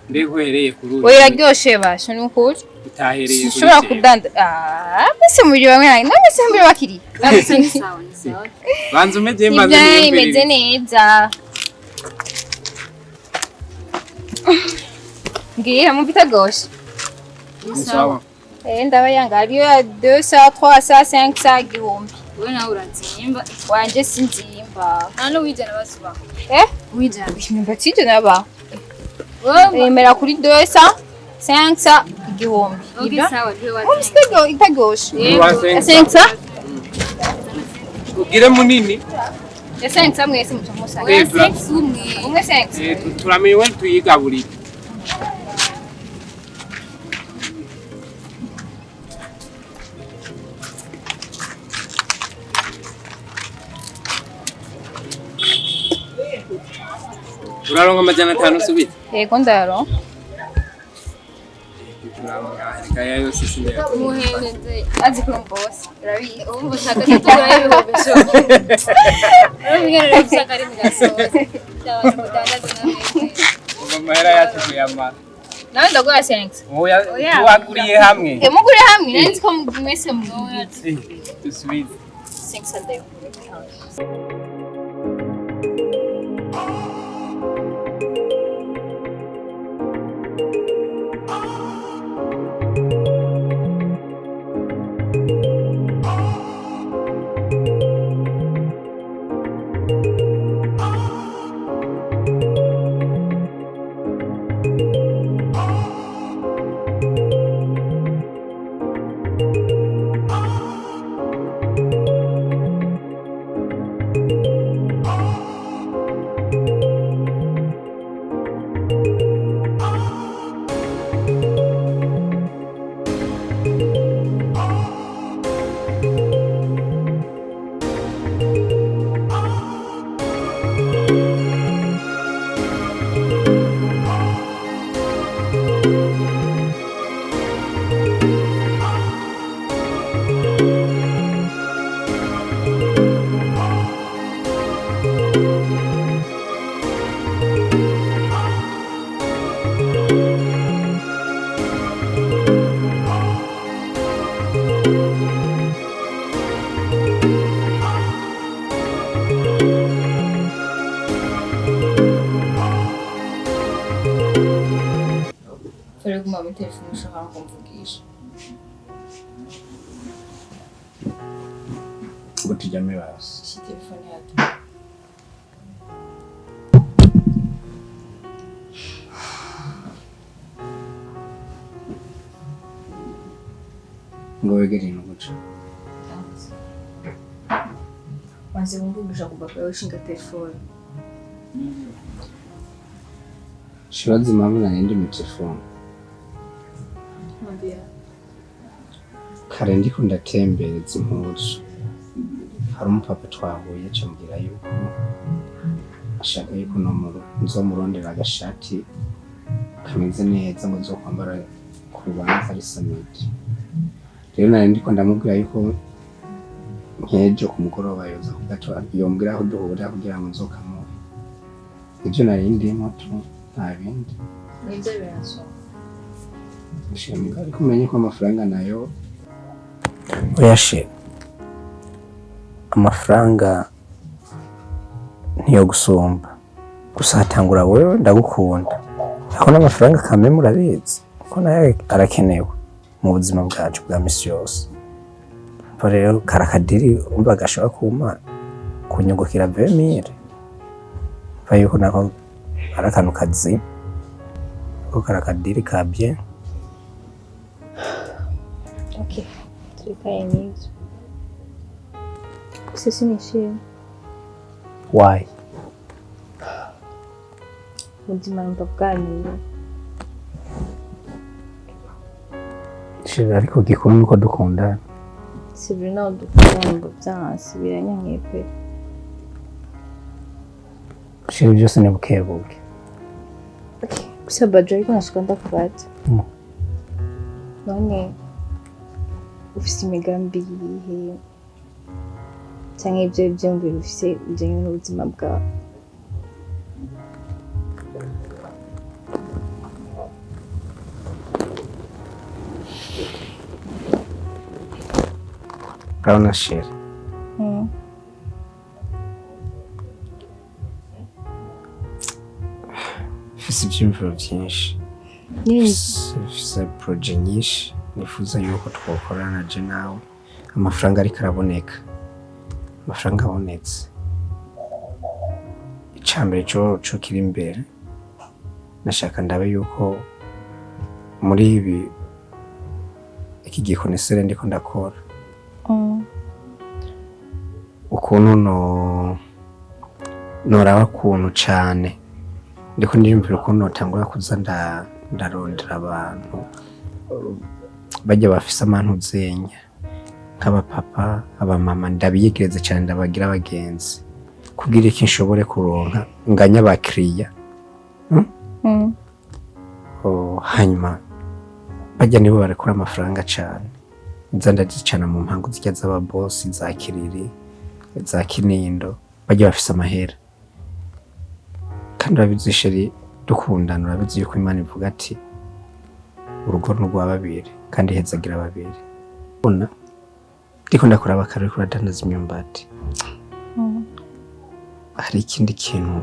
mbehwereye kuri uyu Oya iraryoshe basho nukuri. utahereye kuri Sishobora jewe. kudanda. Bese muri bamwe nange nabese muri bakiri. banza umeze maze Ibya imeze niyumvire neza. Ngiye mu bitagoshe. sawa Ndaba yanga hariyo ya 200, 300, 500 igihumbi. Wewe nawe uratsimba Wanje sinzimba. nta n'uwijana basuba Wijana imyumbati ije naba. wowe Emera kuri 200, 500 igihumbi. oge sawa ndiwe Mu watsimba bitego itagoshe. Wa Ya 500. 500? ugire munini Ya 500 mwese mutamusa. oya Eh, bra- 6 umwe Umwe 500. turamenye tuyigaburire uraronka amajana 5 usubire Yego ndaro. turamugarika yose sinera umuhenze Azi ko mboss. Rabi. ubu ushaka tutugura ibihomesho urabigana ushaka ari mugasoza cyangwa kudandaza namwe amahera yacu kuyamara Nawe ndagura 500. oya tuwaguriye hamwe Mugure hamwe nzi ko mwese muzi. dusubize 500. Fere guma mu telefone ushaka kumvugisha. ngo tujyame basi. Shi telefone yake. ngo wegere n'umuco. Wanze kumvugisha kubaba ushinga telefone. Shibaza impamvu narindi mu telefone. Mwambia. Kare ndiko ndatembereza impuzu. Hari umupapa twahuye acambwira yuko ashaka yuko nzomurondera agashati kameze neza ngo nzokwambara ku rubanza ari samedi. Rero nari ndiko ndamubwira yuko nkejo ku mugoroba yoza kugatora yombwira aho duhurira kugira ngo nzokamuhe. Ivyo nari ndimo tu nta bindi. Nibyo biraso. Shimga ariko umenye ko amafaranga nayo oyashe amafaranga ntiyo gusumba gusa hatangura wewe ndagukunda ako n'amafaranga kamwe murabizi ko nayo arakenewe mu buzima bwacu bwa misi yose. Rero karakadiri umva gashobora kuma kunyungukira 20,000 yuko nako ari akantu kazi ko karakadiri ka bien. Okay, turikaye nivyo. Gusa sinishimye. Why? Ubuzima numva bwananiye. Shira ariko gikuru nuko dukundana. Sibiri nawe dukundana ngo byansi biranyankiye pe. Shira byose ni bukebuke. Gusa baje ariko nashaka ndakubata. None ufise imigambi yihe cyangwa ibyo byumvira ufise bijyanye n'ubuzima bwawe? Urabona Shira, mfise ibyumviro byinshi, mfise projet nyinshi nifuza yuko twakorana je nawe. Amafaranga ariko araboneka, amafaranga abonetse, icambere cyo kiri imbere nashaka ndabe yuko muri ibi iki gikonesere ndiko ndakora ukuntu noraba kuntu cane ndiko ndiyumvira ukuntu notangura kuza ndarondera abantu bajya bafise amantu zenya nk'abapapa abamama, ndabiyegereze cyane ndabagira abagenzi kugira iki nshobore kuronka nganya abakiriya. Hanyuma bajya nibo barekura amafaranga cyane, nza ndazicana mu mpango zijya z'ababosi za Kiriri za Kinindo, bajya bafise amahera. Kandi urabizi Sheri, dukundana urabizi yuko Imana ivuga ati urugo n'urwa babiri kandi hezagira babiri. Bona ndiko ndakora bakari kuri dandaza imyumbati. Hari ikindi kintu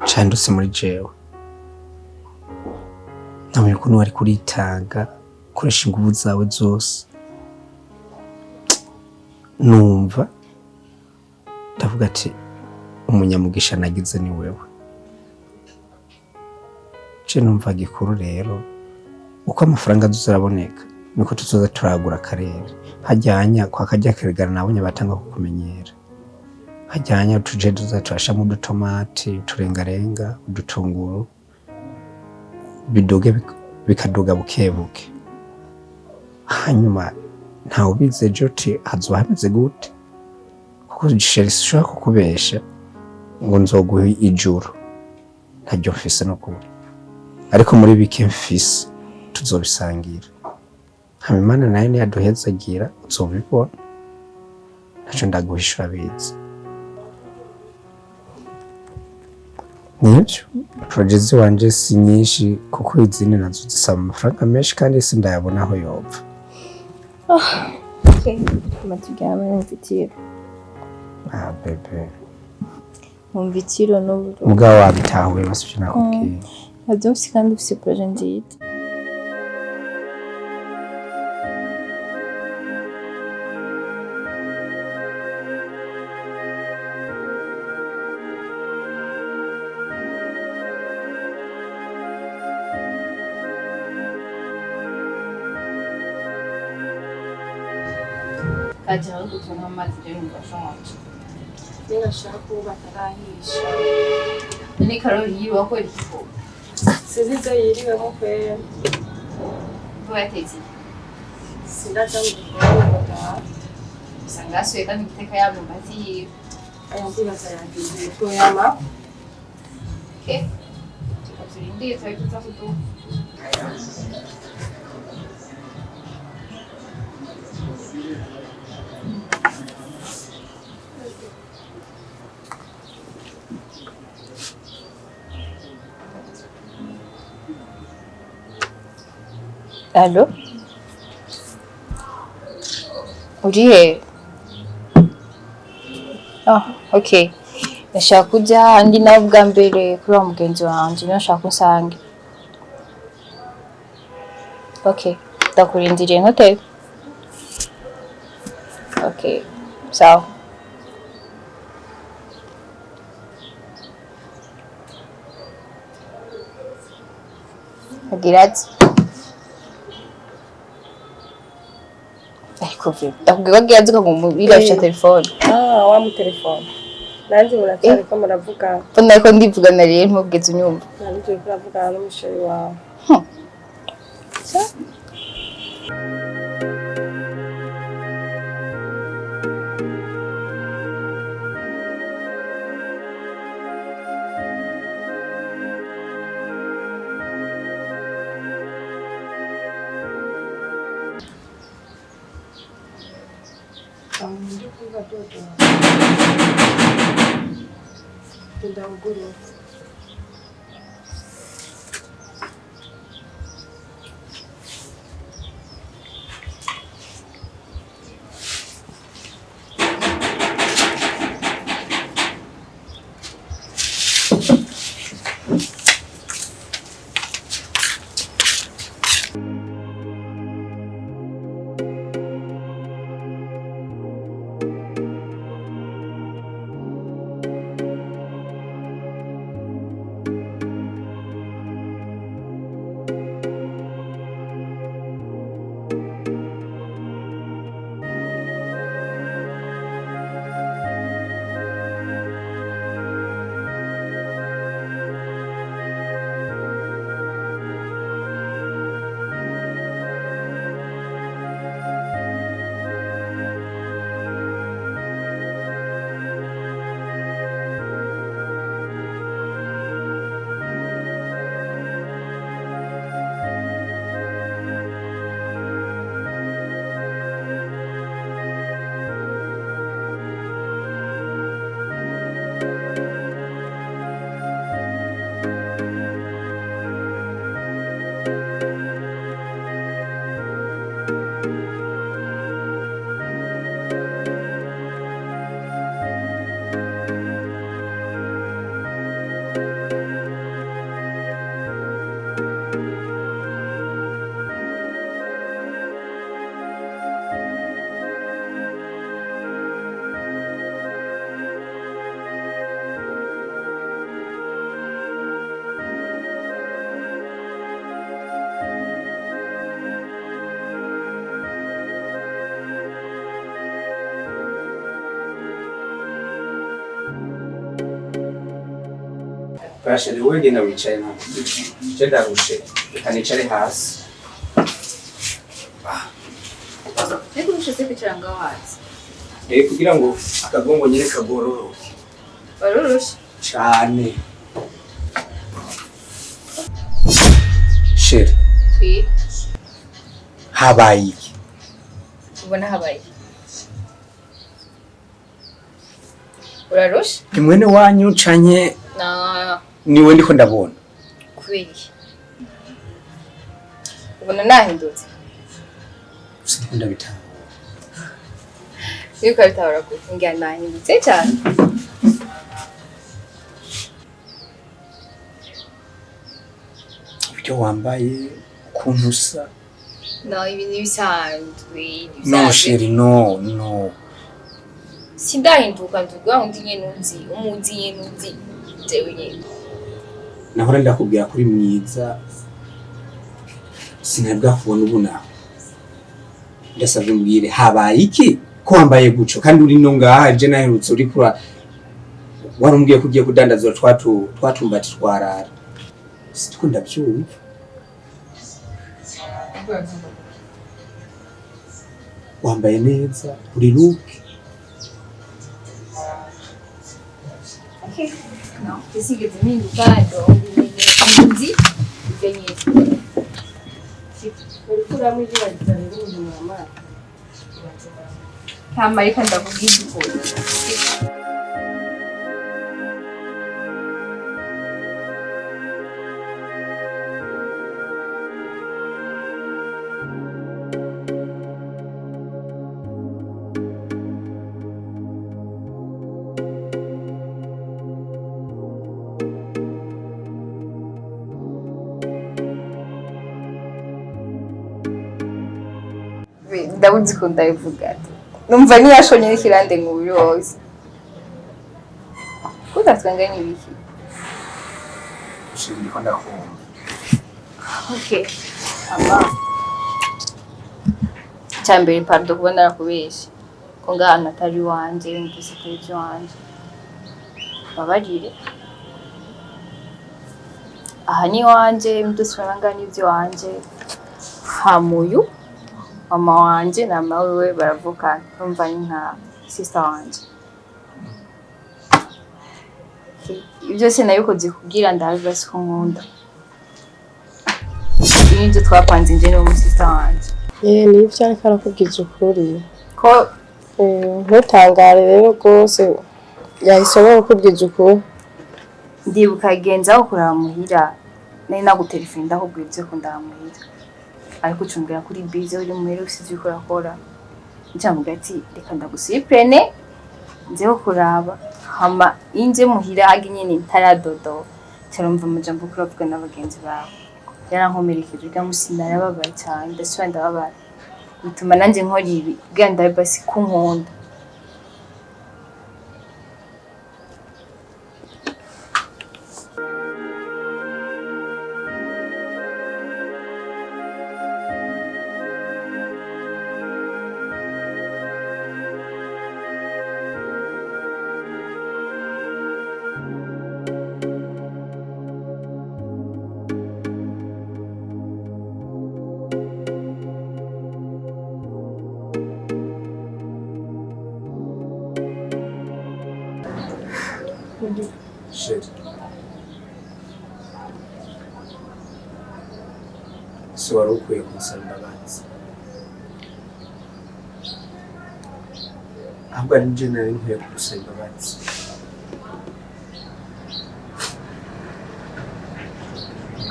candutse muri jewe, namenye ukuntu wari kuritanga koresha ingufu zawe zose. Numva ndavuga ati umunyamugisha nagize ni wewe. Numva gikuru rero uko amafaranga tuzaraboneka niko tuzoza turagura akarere, hajyanya kwa kajya keregana nabonye batanga kukumenyera, hajyanya utuje tuzaturashamo udutomati turengarenga udutunguru bidoge bikaduga bukebuke. Hanyuma ntawe ubize joti hazoba hameze gute, kuko Sheri sishobora kukubesha ngo nzoguha ijuru ntaryo mfise no kuri, ariko muri bike mfise tuzobisangira. Imana nayo niyaduhezagira uzobibona, ntaco ndaguhishura biza. Nibyo project wanje si nyinshi kuko izindi nazo zisaba amafaranga menshi kandi sindayabona aho yopfa. Okay, matugama n'umvitiro. Bebe. Umvitiro no mugabo wabitahuye basubye nakubwiye. Abyumvise kandi ufise projet nziza. Kajya gutuma amazi yo mu bashonje. Ninashaka kuba tarahisha. Ni karori yiwa ko ikipo. Sizizo yiriwemo kwera. Boyatezi. Sindaza mu gukora. Sangasuye kandi giteka yabo bati ndibaza yagiye ko yama. Okay. Tukaturindie tutakuta kutu. Allô? Urihe? Okay. Nashaka kujya handi nawe bwa mbere kuri wa mugenzi wanje, nashaka unsange. Okay. Ndakurindiriye nk'hotel. Okay. Sawa. Agira ati ariko vyo ndakubwira ko agira azi ko mubirasha telefone. Wa mu telefone. Nanjye muracyari ko muravuga. Mbona ariko ndivugana rero ntubweze unyumva. Nanjye kuravugana n'umusheri wawe. So? Bashiri wewe genda wicaye nta. Je ndarushe. Reka nicare hasi. Ariko ushaka kwicara ngaho hasi. Kugira ngo akagongo nyine kagororoke. Baroroshe Cyane. Sheri. Habaye iki? ubona habaye. Uraroshe? Ni mwene wanyu canye Na niwe ndiko ndabona. kubera iki? Ubona nahindutse. Sikunda bitanga. Iyo ukabitabara kufungira nahindutse cyane. Ibyo wambaye ukuntu usa. No, ibi ni bisanzwe. No sheri no. Sindahinduka mvuga undi nyene unzi, umuzi nyene unzi. Jewe nyene. Nahora ndakubwira kuri mwiza. Sinabwa kubona ubuna. Ndasabye mbwire habaye iki ko wambaye guco kandi uri no ngaha je naherutse uri kura warumbwiye kugiye kudandaza twatumbati twarara. Sikunda byumva. Wambaye neza uri look. Okay. No, desigre de mim do unzi. Venye. Urikura muri wajyana n'umuntu mama. Kama reka ndakubwiza ukuri. ndabuzi ko ndabivuga ati numva niyashonye n'ikirande ngo buri wose kudatwanganya ibiki ushimye ko ndakumva okay ama cyambere pardon kuba narakubeshe ko ngana atari wanje ndetse atari wanje babarire aha ni wanje ndetse ngana ibyo wanje hamuyu mama wanje na mama wewe baravuka numva ni nka sister wanje ibyo sinabikoze kugira ndabibaze ko nkunda ibyo twapanze nje no sister wanje nibyo ariko arakubwiza ukuri ko ntutangare rero rwose yahisemo kukubwiza ukuri ndibuka genzaho kuraba muhira nari nagutelefone ndakubwira ibyo ko ndamuhira ariko ucumbwira kuri bize uri muhira usize uko urakora njamubwira ati reka ndagusipene nzeho kuraba hama inje muhira hagi nyine ntaradodo cyarumva amajambo kuri avuga n'abagenzi bawe yarankomerekeje gamusina yababaye cyane ndasubira ndababara bituma nanjye nkora ibi bwenda basi kunkunda shit si wari ukwiye kunsaba imbabazi ahubwo ari njye nari nkwiye kugusaba imbabazi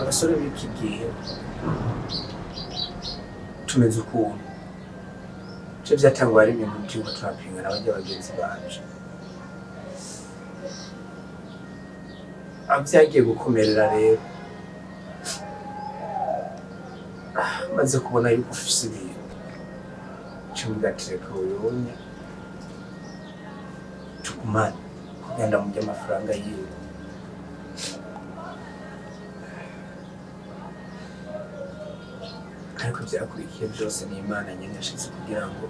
abasore b'iki gihe tumeze ukuntu ivyo vyatangwa ari ibintu by'uko turapinga n'abajya bagenzi bacu avyagiye gukomerera rero maze kubona yuko ufise ibintu cumugatireka uyonye tugumane kugenda mu by'amafaranga yiwe ariko byakurikiye byose ni Imana nyine yashize kugira ngo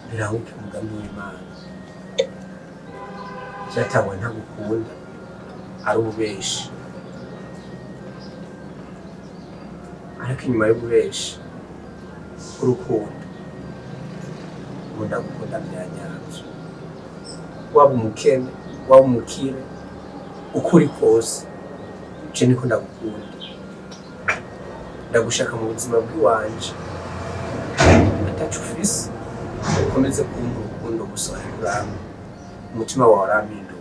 birahuke umugambi w'Imana byatangwa ntagukunda ari ububeshi ariko inyuma y'ububeshi bw'urukundo ubundi gukunda bya nyabyo waba umukene waba umukire ukuri kose je niko ndagukunda ndagushaka mu buzima bw'iwanje atacu ufise ukomeze kumva urukundo gusa uramba umutima wawe urampinduye